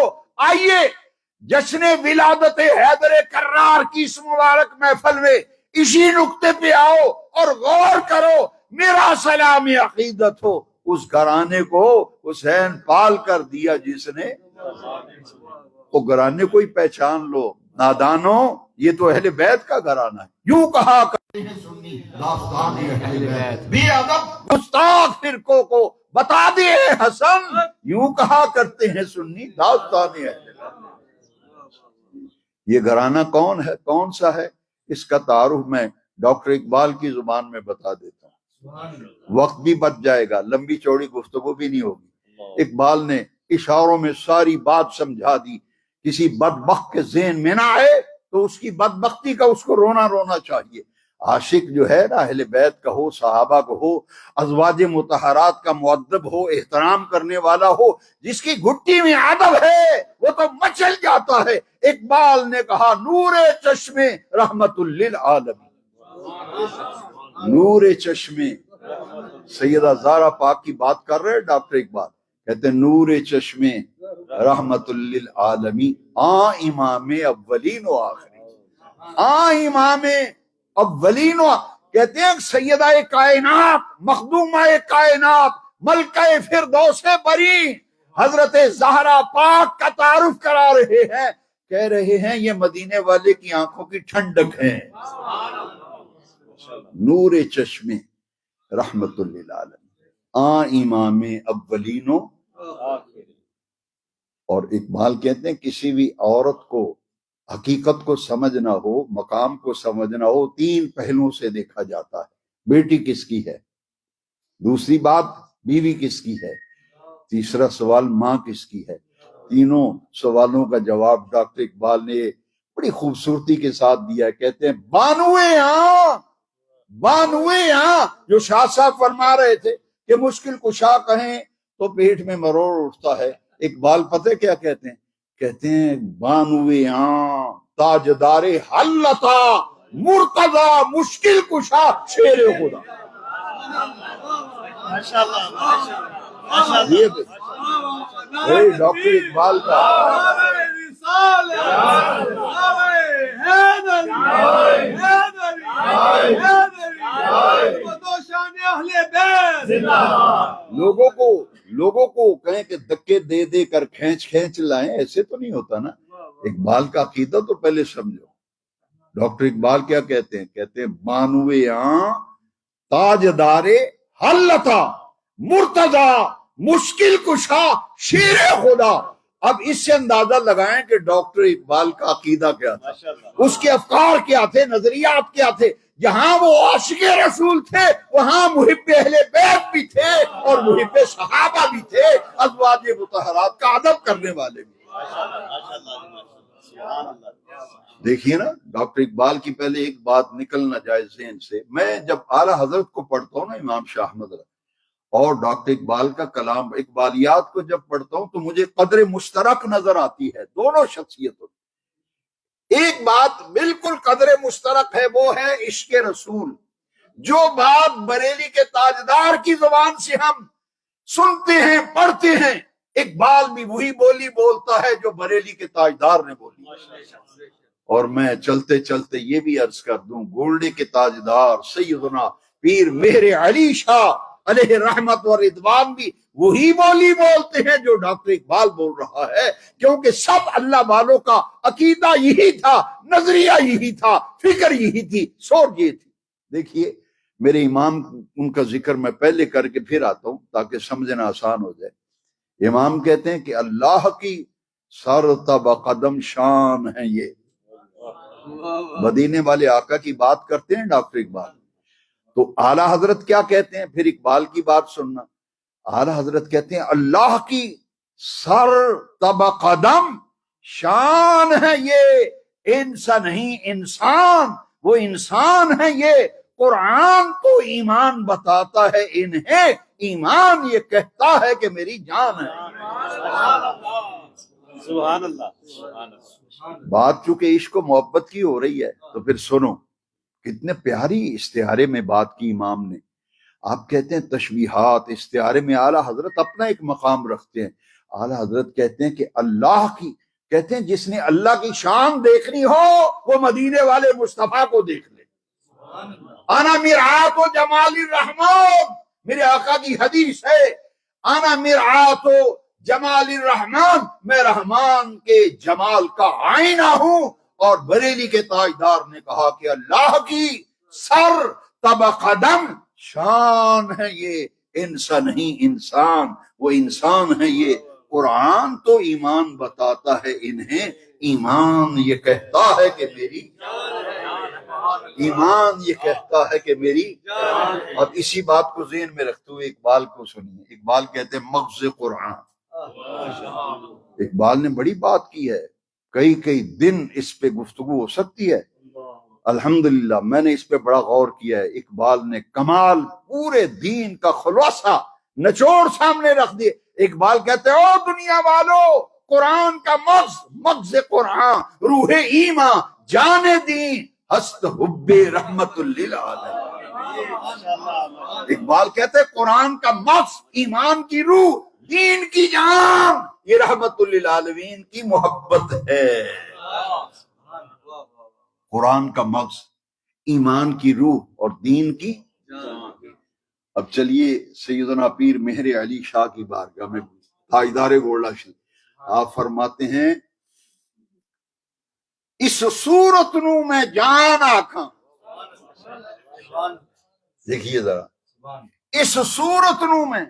آئیے جشن ولادت حیدر کرار کی اس مبارک محفل میں اسی نقطے پہ آؤ اور غور کرو. میرا سلام عقیدت ہو اس گھرانے کو، حسین پال کر دیا جس نے. وہ گھرانے کو ہی پہچان لو نادانو، یہ تو اہل بیت کا گھرانہ ہے. یوں کہا کرتے ہیں سنی داستان اہل بیت، بے ادب گستاخ فرقوں کو بتا دے حسن. یوں کہا کرتے ہیں سنی داستان اہل بیت. یہ گھرانہ کون ہے، کون سا ہے، اس کا تعارف میں ڈاکٹر اقبال کی زبان میں بتا دیتا ہوں. وقت بھی بچ جائے گا، لمبی چوڑی گفتگو بھی نہیں ہوگی. اقبال نے اشاروں میں ساری بات سمجھا دی. کسی بدبخت کے ذہن میں نہ آئے تو اس کی بدبختی کا اس کو رونا رونا چاہیے. عاشق جو ہے نا اہل بیت کا ہو، صحابہ کو ہو، ازواج مطہرات کا مؤدب ہو، احترام کرنے والا ہو، جس کی گھٹی میں ادب ہے وہ تو مچل جاتا ہے. اقبال نے کہا نور چشمے رحمت للعالمین. نور چشمے، سیدہ زہرا پاک کی بات کر رہے ڈاکٹر اقبال، کہتے ہیں نور چشمے رحمت للعالمین، امام اولین و آخرین. امام اولین و کہتے ہیں سیدہ کائنات، مخدومہ کائنات، ملکہ فردوس بری حضرت زہرا پاک کا تعارف کرا رہے ہیں. کہہ رہے ہیں یہ مدینے والے کی آنکھوں کی ٹھنڈک ہے. نور چشمے رحمت للعالمین، امام اولین و. اور اقبال کہتے ہیں کسی بھی عورت کو حقیقت کو سمجھنا ہو، مقام کو سمجھنا ہو، تین پہلوؤں سے دیکھا جاتا ہے. بیٹی کس کی ہے، دوسری بات بیوی کس کی ہے، تیسرا سوال ماں کس کی ہے. تینوں سوالوں کا جواب ڈاکٹر اقبال نے بڑی خوبصورتی کے ساتھ دیا ہے. کہتے ہیں بانوئے ہاں، بانوئے ہاں. جو شاہ صاحب فرما رہے تھے کہ مشکل کشا کہیں تو پیٹ میں مرور اٹھتا ہے، اقبال پتہ کیا کہتے ہیں؟ کہتے ہیں بانوئے ہاں تاجدار حلتا مرتضی مشکل کشا شیر خدا. یہ ڈاکٹر اقبال کا لوگوں کو کہیں کہ دھکے دے دے کر کھینچ لائیں، ایسے تو نہیں ہوتا نا. اقبال کا عقیدہ تو پہلے سمجھو. ڈاکٹر اقبال کیا کہتے ہیں؟ کہتے ہیں بانوے تاجدار حلتا مرتضی مشکل کشا شیر خدا. اب اس سے اندازہ لگائیں کہ ڈاکٹر اقبال کا عقیدہ کیا تھا، اس کے افکار کیا تھے، نظریات کیا تھے. جہاں وہ عاشق رسول تھے وہاں محب اہل بیت بھی تھے اور محب صحابہ بھی تھے، ازواج مطہرات کا ادب کرنے والے بھی. دیکھیے نا ڈاکٹر اقبال کی پہلے ایک بات نکلنا جائے ذہن سے. میں جب اعلیٰ حضرت کو پڑھتا ہوں نا، امام شاہ احمد اور ڈاکٹر اقبال کا کلام، اقبالیات کو جب پڑھتا ہوں تو مجھے قدر مشترک نظر آتی ہے دونوں شخصیتوں. ایک بات بالکل قدر مشترک ہے، وہ ہے عشق رسول. جو بات بریلی کے تاجدار کی زبان سے ہم سنتے ہیں پڑھتے ہیں، اقبال بھی وہی بولی بولتا ہے جو بریلی کے تاجدار نے بولی. اور میں چلتے چلتے یہ بھی عرض کر دوں، گولڈے کے تاجدار سیدنا پیر مہر علی شاہ علیہ رحمت و رضوان بھی وہی بولی بولتے ہیں جو ڈاکٹر اقبال بول رہا ہے، کیونکہ سب اللہ والوں کا عقیدہ یہی تھا، نظریہ یہی تھا، فکر یہی تھی، سوچ یہ تھی. دیکھیے میرے امام، ان کا ذکر میں پہلے کر کے پھر آتا ہوں تاکہ سمجھنا آسان ہو جائے. امام کہتے ہیں کہ اللہ کی سر تب قدم شان ہے یہ. مدینے والے آقا کی بات کرتے ہیں ڈاکٹر اقبال. تو اعلیٰ حضرت کیا کہتے ہیں؟ پھر اقبال کی بات سننا. اعلیٰ حضرت کہتے ہیں اللہ کی سر تب قدم شان ہے یہ، انسان نہیں انسان، وہ انسان ہے یہ. قرآن تو ایمان بتاتا ہے انہیں، ایمان یہ کہتا ہے کہ میری جان ہے. سبحان اللہ سبحان اللہ. بات چونکہ عشق و محبت کی ہو رہی ہے تو پھر سنو کتنے پیاری استعارے میں بات کی امام نے. آپ کہتے ہیں تشبیہات استعارے میں اعلیٰ حضرت اپنا ایک مقام رکھتے ہیں. اعلیٰ حضرت کہتے ہیں کہ اللہ کی، کہتے ہیں جس نے اللہ کی شان دیکھنی ہو وہ مدینے والے مصطفیٰ کو دیکھ لے. انا مرآت و جمال الرحمن، میرے آقا کی حدیث ہے، انا مرآت و جمال الرحمن، میں رحمان کے جمال کا آئینہ ہوں. اور بریلی کے تاجدار نے کہا کہ اللہ کی سر تب قدم شان ہے یہ، انسان نہیں انسان، وہ انسان ہے یہ. قرآن تو ایمان بتاتا ہے انہیں، ایمان یہ کہتا ہے کہ میری، ایمان یہ کہتا ہے کہ میری. اب اسی بات کو ذہن میں رکھتے ہوئے اقبال کو سنیے. اقبال کہتے ہیں مغز قرآن. اقبال نے بڑی بات کی ہے، کئی دن اس پہ گفتگو ہو سکتی ہے. الحمدللہ میں نے اس پہ بڑا غور کیا ہے. اقبال نے کمال پورے دین کا خلاصہ نچوڑ سامنے رکھ دیے. اقبال کہتے ہیں او دنیا والو، قرآن کا مغز قرآن، روح ایمان، جان دین، ہست حب رحمت للعالمین. اقبال کہتے ہیں قرآن کا مغز، ایمان کی روح، دین کی جان، یہ رحمت للعالمین کی محبت ہے. قرآن کا مغز، ایمان کی روح اور دین کی. اب چلیے سیدنا پیر مہر علی شاہ کی بارگاہ میں تاجدار گولڈا شریف. آپ فرماتے ہیں اس صورت نو میں جان آکھاں. دیکھیے ذرا، اس صورت نو میں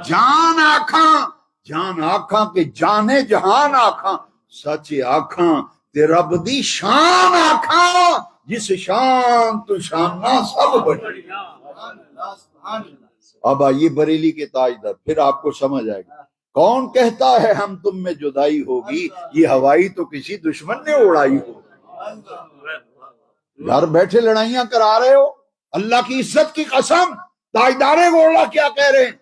جان آکھاں، جان آکھاں کہ جانے جہان آکھاں، سچ آکھاں تے رب دی شان آکھاں، جس شان تو شانہ سب بڑی. اب آئیے بریلی کے تاجدار، پھر آپ کو سمجھ آئے گا. کون کہتا ہے ہم تم میں جدائی ہوگی، یہ ہوائی تو کسی دشمن نے اڑائی ہو. گھر بیٹھے لڑائیاں کرا رہے ہو، اللہ کی عزت کی قسم. تاجدار گولڈا کیا کہہ رہے ہیں؟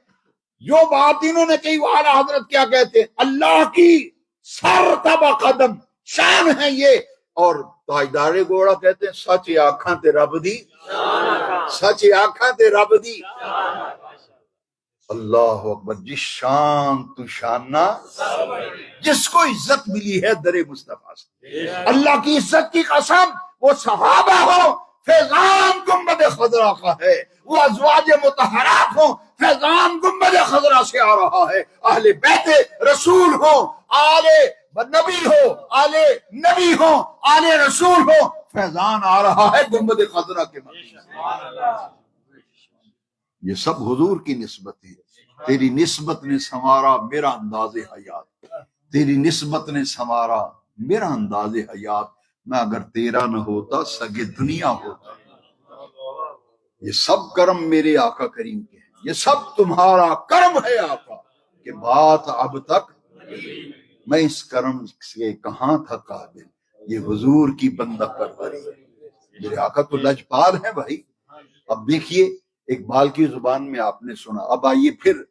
جو بات انہوں نے کہی وہ اعلیٰ حضرت کیا کہتے ہیں؟ اللہ کی سر تب قدم شان ہے یہ. اور تاجدار گولڈا کہتے ہیں سچ آکھاں تے رب دی، سچ آکھاں تے رب دی. اللہ اکبر. جس شان تو شانہ، جس کو عزت ملی ہے در مصطفیٰ سے، اللہ کی عزت کی قسم، وہ صحابہ ہو، فیضان گنبد خضرا کا ہے، وہ ازواج مطہرات ہوں، فیضان گنبد خضرا سے آ رہا ہے، اہل بیت رسول ہو، آل نبی ہو، آل نبی ہو، آل رسول ہو، فیضان آ رہا ہے گنبد خضرا کے مدینے. یہ سب حضور کی نسبت ہے. تیری نسبت نے سنوارا میرا انداز حیات، تیری نسبت نے سنوارا میرا انداز حیات. میں اگر تیرا نہ ہوتا سگے دنیا ہوتا. یہ سب کرم میرے آقا کریم کے ہیں، یہ سب تمہارا کرم ہے آقا کہ بات اب تک میں اس کرم سے کہاں تھا قابل. یہ حضور کی بندہ پروری. میرے آقا تو لجپال ہیں بھائی. اب دیکھیے اقبال کی زبان میں آپ نے سنا. اب آئیے پھر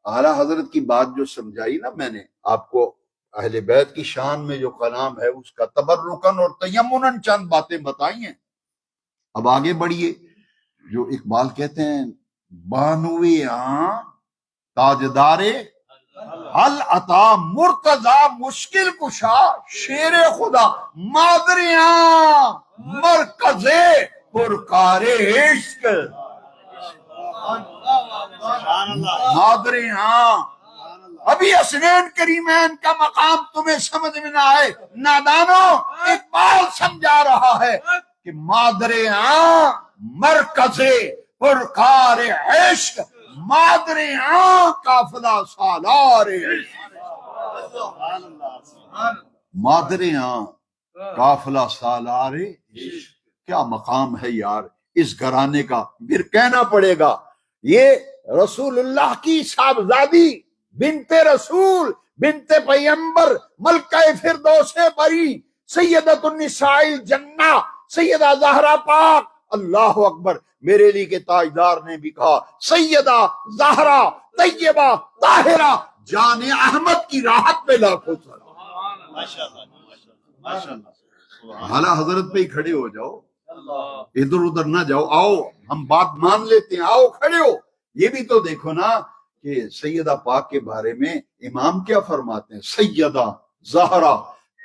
اعلیٰ حضرت کی بات جو سمجھائی نا میں نے آپ کو، اہل بیت کی شان میں جو کلام ہے اس کا تبرکن اور تیمنن چند باتیں بتائی ہیں. اب آگے بڑھیے. جو اقبال کہتے ہیں بانوی تاجدارے حل عطا مرتضی مشکل کشا شیر خدا مادریاں مرکز پرکار عشق. مادریاں ابھی حسنین کریمین کا مقام تمہیں سمجھ میں نہ آئے نادانو. اقبال سمجھا رہا ہے کہ مادریاں مرکز پرکار عشق، مادریاں قافلہ سالار عشق. مادریاں قافلہ سالار عشق. کیا مقام ہے یار اس گھرانے کا. پھر کہنا پڑے گا یہ رسول اللہ کی صاحبزادی بنت رسول بنت پیمبر ملکہ فردوس بری سیدۃ النساء الجنہ سیدہ زہرا پاک. اللہ اکبر. میرے لیے کے تاجدار نے بھی کہا سیدہ زہرا طیبہ طاہرہ جان احمد کی راحت پہ لاکھوں سلام. اعلیٰ حضرت پہ ہی کھڑے ہو جاؤ، ادھر ادھر نہ جاؤ. آؤ ہم بات مان لیتے ہیں، آؤ کھڑے ہو. یہ بھی تو دیکھو نا کہ سیدہ پاک کے بارے میں امام کیا فرماتے ہیں، سیدہ زہرا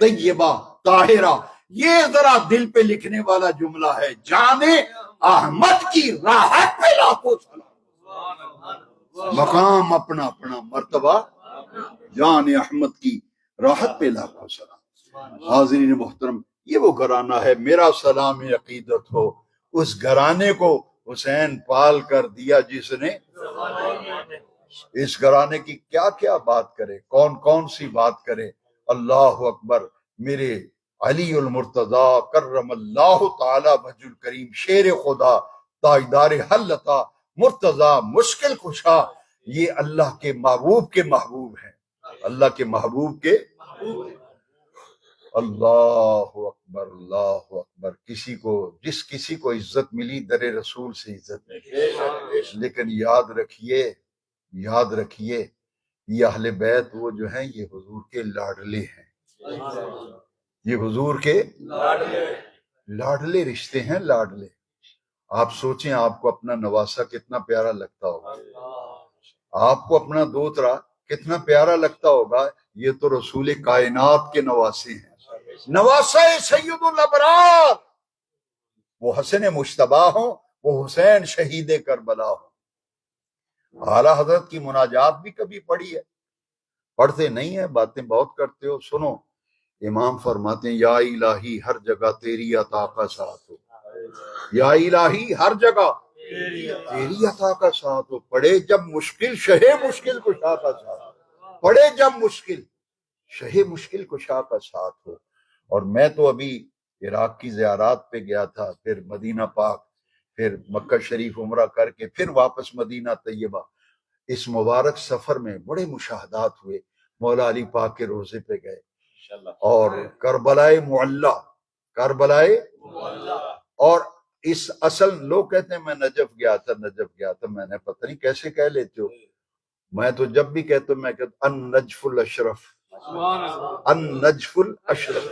طیبہ طاہرہ. یہ ذرا دل پہ لکھنے والا جملہ ہے. جانے احمد کی راحت پہ لاکھوں سلام. مقام اپنا اپنا، مرتبہ جان احمد کی راحت پہ لاکھوں سلام. حاضرین محترم، یہ وہ گھرانہ ہے. میرا سلام عقیدت ہو اس گھرانے کو حسین پال کر دیا جس نے. اس گھرانے کی کیا کیا بات کرے، کون کون سی بات کرے. اللہ اکبر. میرے علی المرتضی کرم اللہ تعالی وجہ الکریم شیر خدا تاجدار حل عطا مرتضی مشکل کشا، یہ اللہ کے محبوب ہیں. اللہ کے محبوب کے. اللہ اکبر اللہ اکبر. کسی کو عزت ملی در رسول سے عزت ملی. لیکن یاد رکھیے یہ اہل بیت وہ جو ہیں یہ حضور کے لاڈلے ہیں. یہ حضور کے لاڈلے رشتے ہیں. لاڈلے. آپ سوچیں آپ کو اپنا نواسہ کتنا پیارا لگتا ہوگا، آپ کو اپنا دوترا کتنا پیارا لگتا ہوگا. یہ تو رسول کائنات کے نواسے ہیں. نواسہ سید الابرار، وہ حسن مشتبہ ہوں، وہ حسین شہید کربلا ہوں. اعلیٰ حضرت کی مناجات بھی کبھی پڑھی ہے؟ پڑھتے نہیں ہیں، باتیں بہت کرتے ہو. سنو امام فرماتے ہیں یا الہی ہر جگہ تیری عطا کا ساتھ ہو. یا الہی ہر جگہ تیری عطا کا ساتھ ہو. پڑے جب مشکل شہ مشکل کشا کا ساتھ ہو. پڑے جب مشکل شہ مشکل کشا کا ساتھ ہو. اور میں تو ابھی عراق کی زیارات پہ گیا تھا، پھر مدینہ پاک، پھر مکہ شریف عمرہ کر کے پھر واپس مدینہ طیبہ. اس مبارک سفر میں بڑے مشاہدات ہوئے. مولا علی پاک کے روزے پہ گئے اور کربلائے معلی اور اس اصل لوگ کہتے ہیں میں نجف گیا تھا. میں نے پتہ نہیں کیسے کہہ لیتے ہو. میں تو جب بھی کہتا ہوں میں کہتا النجف الاشرف، النجف الاشرف،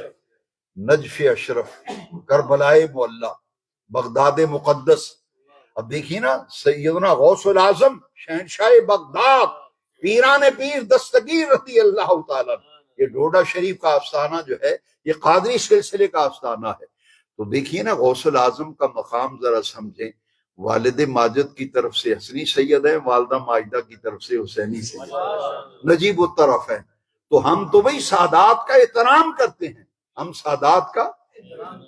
نجف اشرف، کربلائے معلی، بغداد مقدس. اب دیکھیے نا سیدنا غوث العظم شہنشاہ بغداد پیران پیر دستگیر رضی اللہ تعالیٰ. یہ ڈوڈا شریف کا آستانہ جو ہے یہ قادری سلسلے کا آستانہ ہے. تو دیکھیے نا غوث العظم کا مقام ذرا سمجھیں. والد ماجد کی طرف سے حسنی سید ہیں، والدہ ماجدہ کی طرف سے حسینی سید، نجیب الطرف ہیں. تو ہم تو بھئی سادات کا احترام کرتے ہیں. ہم سادات کا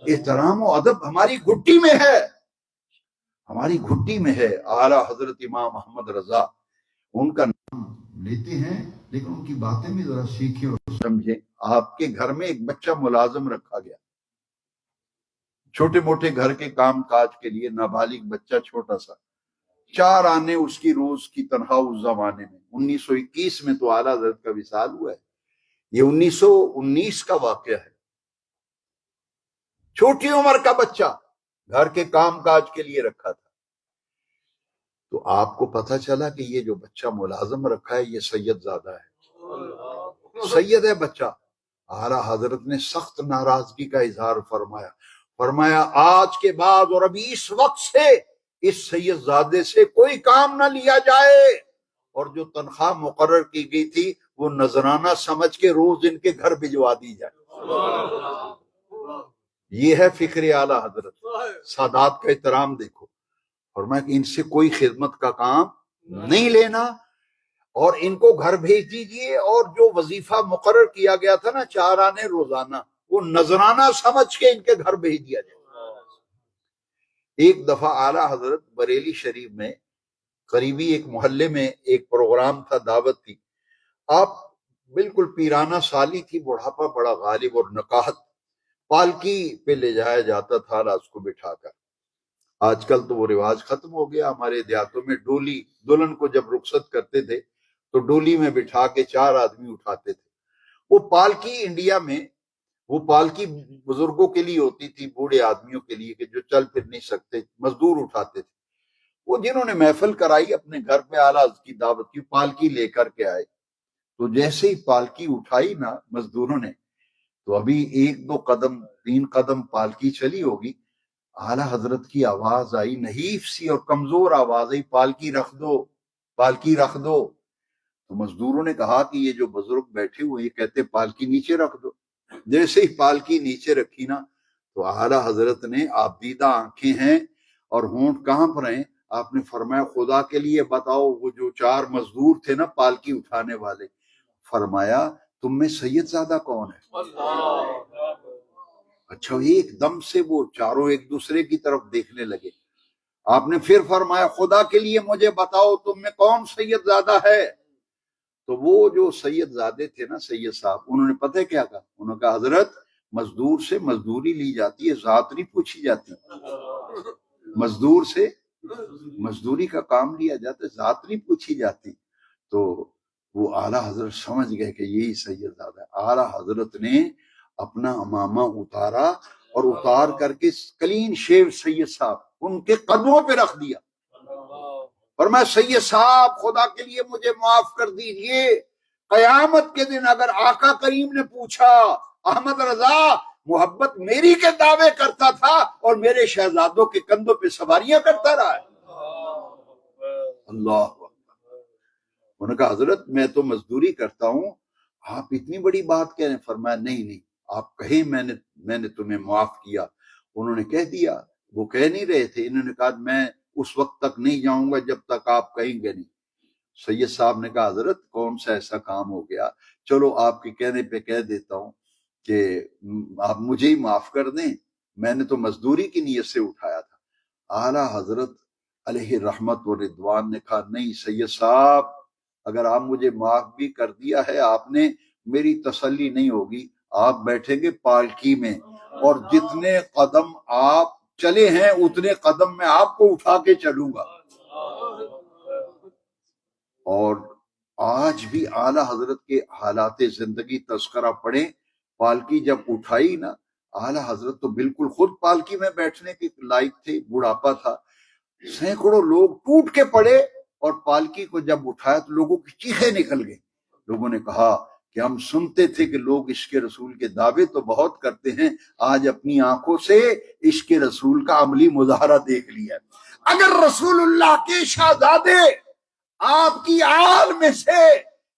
احترام و ادب ہماری گھٹی میں ہے. ہماری گھٹی میں ہے. اعلیٰ حضرت امام احمد رضا ان کا نام لیتے ہیں لیکن ان کی باتیں بھی ذرا سیکھیں اور سمجھیں. آپ کے گھر میں ایک بچہ ملازم رکھا گیا چھوٹے موٹے گھر کے کام کاج کے لیے، نابالغ بچہ چھوٹا سا، 4 آنے اس کی روز کی تنخواہ اس زمانے میں. 1921 میں تو اعلیٰ حضرت کا وصال ہوا ہے، یہ 1919 کا واقعہ ہے. چھوٹی عمر کا بچہ گھر کے کام کاج کے لیے رکھا تھا. تو آپ کو پتہ چلا کہ یہ جو بچہ ملازم رکھا ہے یہ سید زادہ ہے، سید ہے بچہ. اعلیٰ حضرت نے سخت ناراضگی کا اظہار فرمایا آج کے بعد اور ابھی اس وقت سے اس سید زادے سے کوئی کام نہ لیا جائے، اور جو تنخواہ مقرر کی گئی تھی وہ نذرانہ سمجھ کے روز ان کے گھر بھجوا دی جائے. یہ ہے فکر اعلیٰ حضرت. سادات کا احترام دیکھو. فرمایا کہ ان سے کوئی خدمت کا کام نہیں لینا اور ان کو گھر بھیج دیجئے، اور جو وظیفہ مقرر کیا گیا تھا نا 4 آنے روزانہ، وہ نذرانہ سمجھ کے ان کے گھر بھیج دیا جائے. ایک دفعہ اعلیٰ حضرت بریلی شریف میں قریبی ایک محلے میں ایک پروگرام تھا، دعوت تھی. آپ بالکل پیرانہ سالی تھی، بڑھاپا بڑا غالب اور نقاہت. پالکی پہ لے جایا جاتا تھا لاش کو بٹھا کر. آج کل تو وہ رواج ختم ہو گیا. ہمارے دیہاتوں میں ڈولی، دلہن کو جب رخصت کرتے تھے تو ڈولی میں بٹھا کے 4 آدمی اٹھاتے تھے. وہ پالکی انڈیا میں، وہ پالکی بزرگوں کے لیے ہوتی تھی، بوڑھے آدمیوں کے لیے کہ جو چل پھر نہیں سکتے، مزدور اٹھاتے تھے. وہ جنہوں نے محفل کرائی اپنے گھر پہ اعلیٰ کی دعوت کی، پالکی لے کر کے آئے. تو جیسے ہی پالکی اٹھائی نا مزدوروں نے، تو ابھی 1-2 قدم 3 قدم پالکی چلی ہوگی، اعلیٰ حضرت کی آواز آئی، نحیف سی اور کمزور آواز آئی، پالکی رکھ دو، پالکی رکھ دو. تو مزدوروں نے کہا کہ یہ جو بزرگ بیٹھے ہوئے یہ کہتے پالکی نیچے رکھ دو. جیسے ہی پالکی نیچے رکھی نا تو اعلیٰ حضرت نے، آپ دیدہ آنکھیں ہیں اور ہونٹ کانپ رہے ہیں، آپ نے فرمایا خدا کے لیے بتاؤ وہ جو 4 مزدور تھے نا پالکی اٹھانے والے، فرمایا تم میں سید زادہ کون ہے؟ اچھا، ایک دم سے وہ چاروں ایک دوسرے کی طرف دیکھنے لگے. آپ نے پھر فرمایا خدا کے لیے مجھے بتاؤ تم میں کون سید زادہ ہے؟ تو وہ جو سید زادے تھے نا، سید صاحب، انہوں نے پتہ کیا کہا؟ انہوں نے کہا حضرت مزدور سے مزدوری لی جاتی ہے، ذات نہیں پوچھی جاتی. مزدور سے مزدوری کا کام لیا جاتا ہے، ذات نہیں پوچھی جاتی. تو وہ اعلیٰ حضرت سمجھ گئے کہ یہی سید زادہ ہے. اعلیٰ حضرت نے اپنا امامہ اتارا اور اتار کر کے کلین شیو سید صاحب ان کے قدموں پہ رکھ دیا. اور میں سید صاحب خدا کے لیے مجھے معاف کر دیجئے، قیامت کے دن اگر آقا کریم نے پوچھا احمد رضا محبت میری کے دعوے کرتا تھا اور میرے شہزادوں کے کندھوں پہ سواریاں کرتا رہا ہے. اللہ اکبر. انہوں نے کہا حضرت میں تو مزدوری کرتا ہوں، آپ اتنی بڑی بات کہہ رہے ہیں؟ فرمایا نہیں آپ کہیں میں نے تمہیں معاف کیا. انہوں نے کہہ دیا. وہ کہہ نہیں رہے تھے. انہوں نے کہا میں اس وقت تک نہیں جاؤں گا جب تک آپ کہیں گے نہیں. سید صاحب نے کہا حضرت کون سا ایسا کام ہو گیا، چلو آپ کے کہنے پہ کہہ دیتا ہوں کہ آپ مجھے ہی معاف کر دیں، میں نے تو مزدوری کی نیت سے اٹھایا تھا. اعلیٰ حضرت علیہ رحمت و رضوان نے کہا نہیں سید صاحب، اگر آپ مجھے معاف بھی کر دیا ہے آپ نے، میری تسلی نہیں ہوگی. آپ بیٹھیں گے پالکی میں اور جتنے قدم آپ چلے ہیں اتنے قدم میں آپ کو اٹھا کے چلوں گا. اور آج بھی اعلیٰ حضرت کے حالات زندگی تذکرہ پڑھیں. پالکی جب اٹھائی نا اعلیٰ حضرت تو بالکل خود پالکی میں بیٹھنے کے لائق تھے، بڑھاپا تھا. سینکڑوں لوگ ٹوٹ کے پڑے اور پالکی کو جب اٹھایا تو لوگوں کی چیخیں نکل گئی. لوگوں نے کہا کہ ہم سنتے تھے کہ لوگ عشق رسول کے دعوے تو بہت کرتے ہیں، آج اپنی آنکھوں سے عشق رسول کا عملی مظاہرہ دیکھ لیا. اگر رسول اللہ کے شہزادے آپ کی آل میں سے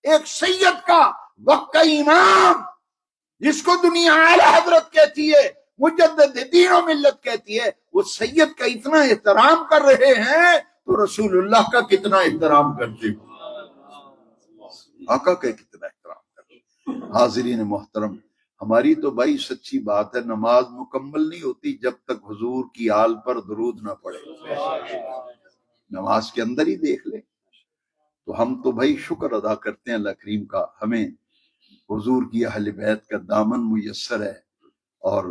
ایک سید کا وقت کا امام، جس کو دنیا اعلیٰ حضرت کہتی ہے، مجدد دین و ملت کہتی ہے، وہ سید کا اتنا احترام کر رہے ہیں تو رسول اللہ کا کتنا احترام کرتے ہو، آقا کا کتنا احترام کرتے. حاضرین محترم، ہماری تو بھائی سچی بات ہے، نماز مکمل نہیں ہوتی جب تک حضور کی آل پر درود نہ پڑے. نماز کے اندر ہی دیکھ لیں. تو ہم تو بھائی شکر ادا کرتے ہیں اللہ کریم کا، ہمیں حضور کی اہل بیت کا دامن میسر ہے، اور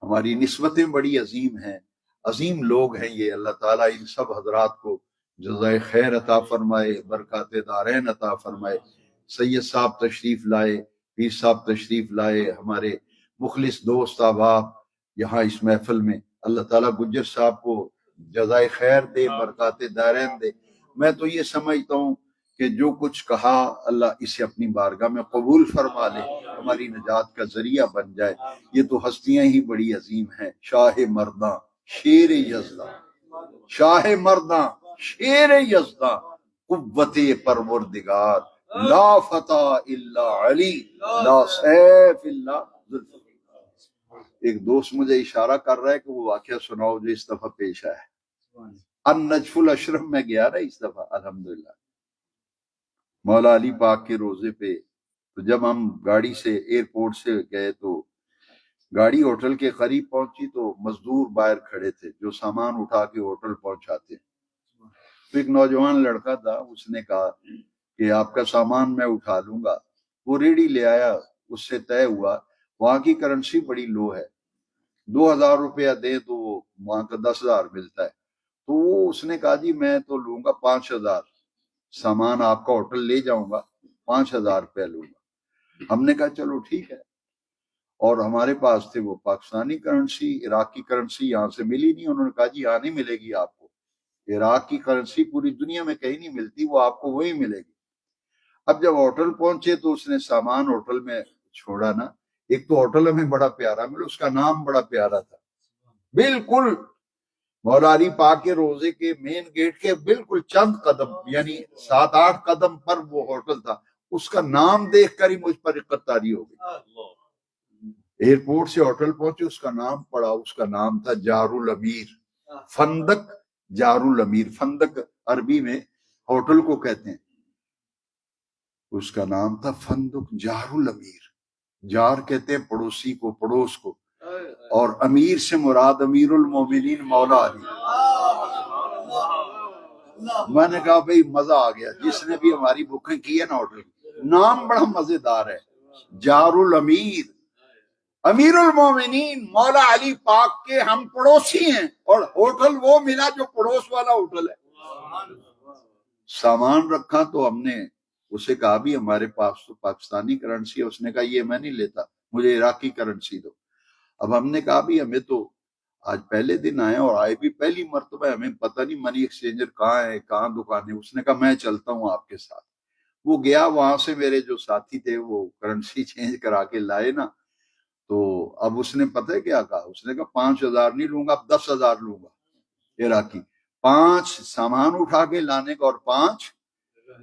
ہماری نسبتیں بڑی عظیم ہیں، عظیم لوگ ہیں یہ. اللہ تعالیٰ ان سب حضرات کو جزائے خیر عطا فرمائے، برکات دارین عطا فرمائے. سید صاحب تشریف لائے، پیر صاحب تشریف لائے، ہمارے مخلص دوست احباب یہاں اس محفل میں. اللہ تعالیٰ گجر صاحب کو جزائے خیر دے، برکات دارین دے. میں تو یہ سمجھتا ہوں کہ جو کچھ کہا اللہ اسے اپنی بارگاہ میں قبول فرما لے، ہماری نجات کا ذریعہ بن جائے. یہ تو ہستیاں ہی بڑی عظیم ہیں. شاہ مرداں شیر یزداں، شاہ مرداں شیر یزداں، قوت پروردگار لا فتح الا علی، لا سیف الا ذوالفقار. ایک دوست مجھے اشارہ کر رہا ہے کہ وہ واقعہ سناؤ جو اس دفعہ پیش آیا ہے. النجف الاشرف میں گیا نا اس دفعہ الحمدللہ مولا علی پاک کے روزے پہ. تو جب ہم گاڑی سے ایئرپورٹ سے گئے تو گاڑی ہوٹل کے قریب پہنچی تو مزدور باہر کھڑے تھے جو سامان اٹھا کے ہوٹل پہنچاتے. تو ایک نوجوان لڑکا تھا، اس نے کہا کہ آپ کا سامان میں اٹھا لوں گا. وہ ریڈی لے آیا، اس سے طے ہوا وہاں کی کرنسی بڑی لو ہے، 2000 روپیہ دیں تو وہاں کا 10,000 ملتا ہے. تو وہ اس نے کہا جی میں تو لوں گا 5,000، سامان آپ کا ہوٹل لے جاؤں گا، 5,000 روپیہ لوں گا. ہم نے کہا چلو ٹھیک ہے. اور ہمارے پاس تھے وہ پاکستانی کرنسی، عراق کی کرنسی یہاں سے ملی نہیں. انہوں نے کہا جی یہاں نہیں ملے گی آپ کو، عراق کی کرنسی پوری دنیا میں کہیں نہیں ملتی، وہ آپ کو وہی ملے گی. اب جب ہوٹل پہنچے تو اس نے سامان ہوٹل میں چھوڑا نا. ایک تو ہوٹل ہمیں بڑا پیارا ملا، اس کا نام بڑا پیارا تھا، بالکل مولا علی پاک کے روزے کے مین گیٹ کے بالکل چند قدم یعنی 7-8 قدم پر وہ ہوٹل تھا. اس کا نام دیکھ کر ہی مجھ پر رقت طاری ہو گئی. ایئرپورٹ سے ہوٹل پہنچے، اس کا نام پڑا، اس کا نام تھا جار الامیر، فندق جار الامیر. فندق عربی میں ہوٹل کو کہتے ہیں، اس کا نام تھا فندق جار الامیر. جار کہتے ہیں پڑوسی کو، پڑوس کو، اور امیر سے مراد امیر المومنین مولا علی. میں نے کہا بھئی مزہ آ گیا. جس نے بھی ہماری بکنگ کی ہے نا ہوٹل کی، نام بڑا مزیدار ہے، جار الامیر، امیر المومنین مولا علی پاک کے ہم پڑوسی ہیں، اور ہوٹل وہ ملا جو پڑوس والا ہوٹل ہے. سامان رکھا تو ہم نے اسے کہا بھی ہمارے پاس تو پاکستانی کرنسی ہے. اس نے کہا یہ میں نہیں لیتا، مجھے عراقی کرنسی دو. اب ہم نے کہا بھی ہمیں تو آج پہلے دن آئے اور آئے بھی پہلی مرتبہ، ہمیں پتہ نہیں منی ایکسچینجر کہاں ہے، کہاں دکان ہے. اس نے کہا میں چلتا ہوں آپ کے ساتھ. وہ گیا، وہاں سے میرے جو ساتھی تھے وہ کرنسی چینج کرا کے لائے نا. تو اب اس نے پتہ ہے کیا کہا، اس نے کہا 5,000 نہیں لوں گا، اب 10,000 لوں گا عراقی. 5 سامان اٹھا کے لانے کا اور 5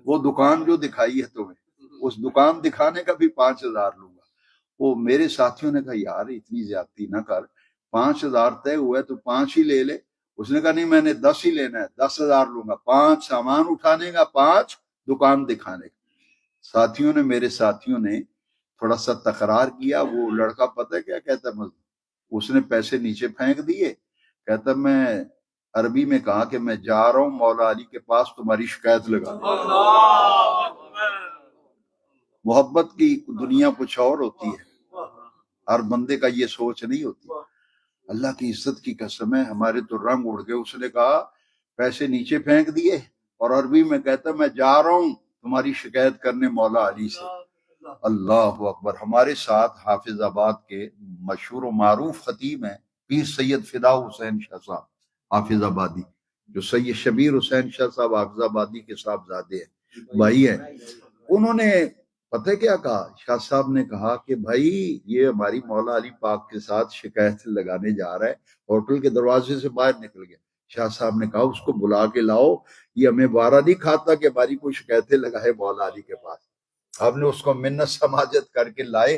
وہ دکان جو دکھائی ہے تمہیں، اس دکان دکھانے کا بھی 5,000 لوں گا. وہ میرے ساتھیوں نے کہا یار اتنی زیادتی نہ کر، 5,000 طے ہوا ہے تو 5 ہی لے لے. اس نے کہا نہیں میں نے 10 ہی لینا ہے، 10,000 لوں گا، 5 سامان اٹھانے کا، 5 دکان دکھانے کا. میرے ساتھیوں نے تھوڑا سا تکرار کیا. وہ لڑکا پتہ ہے کیا کہتا ہے، اس نے پیسے نیچے پھینک دیے. کہتا میں عربی میں کہا کہ میں جا رہا ہوں مولا علی کے پاس تمہاری شکایت لگا. محبت کی دنیا کچھ اور ہوتی ہے، ہر بندے کا یہ سوچ نہیں ہوتی. اللہ کی عزت کی قسم ہے ہمارے تو رنگ اڑ گئے. اس نے کہا پیسے نیچے پھینک دیے اور عربی میں کہتا میں جا رہا ہوں تمہاری شکایت کرنے مولا علی سے. اللہ اکبر. ہمارے ساتھ حافظ آباد کے مشہور و معروف خطیب ہیں پیر سید فدا حسین شاہ صاحب حافظ آبادی، جو سید شبیر حسین شاہ صاحب حافظ آبادی کے صاحبزادے ہیں، بھائی ہیں. انہوں نے پتہ کیا کہا، شاہ صاحب نے کہا کہ بھائی یہ ہماری مولا علی پاک کے ساتھ شکایت لگانے جا رہا ہے. ہوٹل کے دروازے سے باہر نکل گیا. شاہ صاحب نے کہا اس کو بلا کے لاؤ، یہ ہمیں بارہ نہیں کھاتا کہ ہماری کوئی شکایتیں لگائے مولا علی کے پاس. ہم نے اس کو منت سماجت کر کے لائے.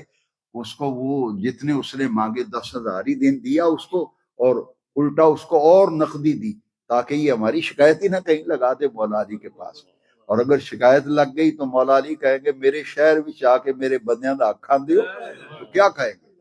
اس کو وہ جتنے اس نے مانگے 10,000 ہی دن دیا اس کو، اور الٹا اس کو اور نقدی دی تاکہ یہ ہماری شکایت ہی نہ کہیں لگا دے مولا علی کے پاس. اور اگر شکایت لگ گئی تو مولا علی کہیں گے میرے شہر بھی آ کے میرے بندیاں دا حق کھان دیو، تو کیا کہیں گے.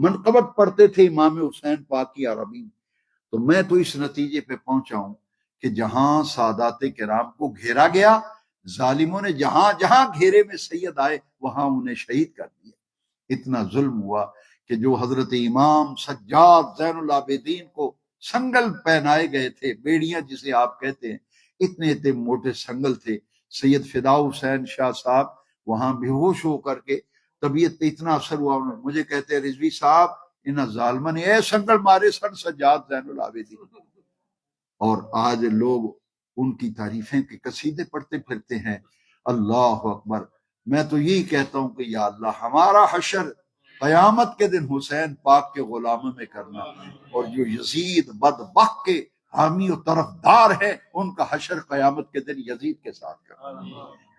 منقبت پڑھتے تھے امام حسین پاک کی عربی میں. تو میں تو اس نتیجے پہ پہنچا ہوں کہ جہاں سادات کرام کو گھیرا گیا، ظالموں نے جہاں جہاں گھیرے میں سید آئے وہاں انہیں شہید کر دیا. اتنا ظلم ہوا کہ جو حضرت امام سجاد زین العابدین کو سنگل پہنائے گئے تھے، بیڑیاں جسے آپ کہتے ہیں، اتنے اتنے موٹے سنگل تھے. سید فدا حسین شاہ صاحب وہاں بے ہوش ہو کر کے طبیعت پہ اتنا اثر ہوا، مجھے کہتے ہیں رضوی صاحب ان ظالموں نے اے سنگل مارے سن سجاد زین العابدین. اور آج لوگ ان کی تعریفیں کے قصیدے پڑھتے پھرتے ہیں. اللہ اکبر. میں تو یہی کہتا ہوں کہ یا اللہ ہمارا حشر قیامت کے دن حسین پاک کے غلاموں میں کرنا، اور جو یزید بدبخت کے حامی و طرفدار ہیں ان کا حشر قیامت کے دن یزید کے ساتھ کرنا.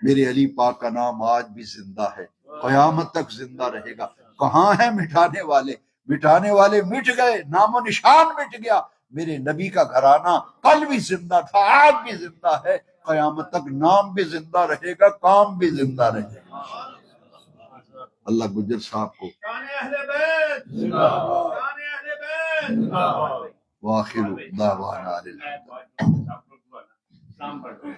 میرے علی پاک کا نام آج بھی زندہ ہے، قیامت تک زندہ رہے گا. کہاں ہیں مٹانے والے؟ مٹانے والے مٹ گئے، نام و نشان مٹ گیا. میرے نبی کا گھرانہ کل بھی زندہ تھا، آج بھی زندہ ہے، قیامت تک نام بھی زندہ رہے گا، کام بھی زندہ رہے گا. اللہ گجر صاحب کو شان اہل بیت زندہ باد، شان اہل بیت زندہ باد. واخر دعوانا الحمد. سلام پڑھ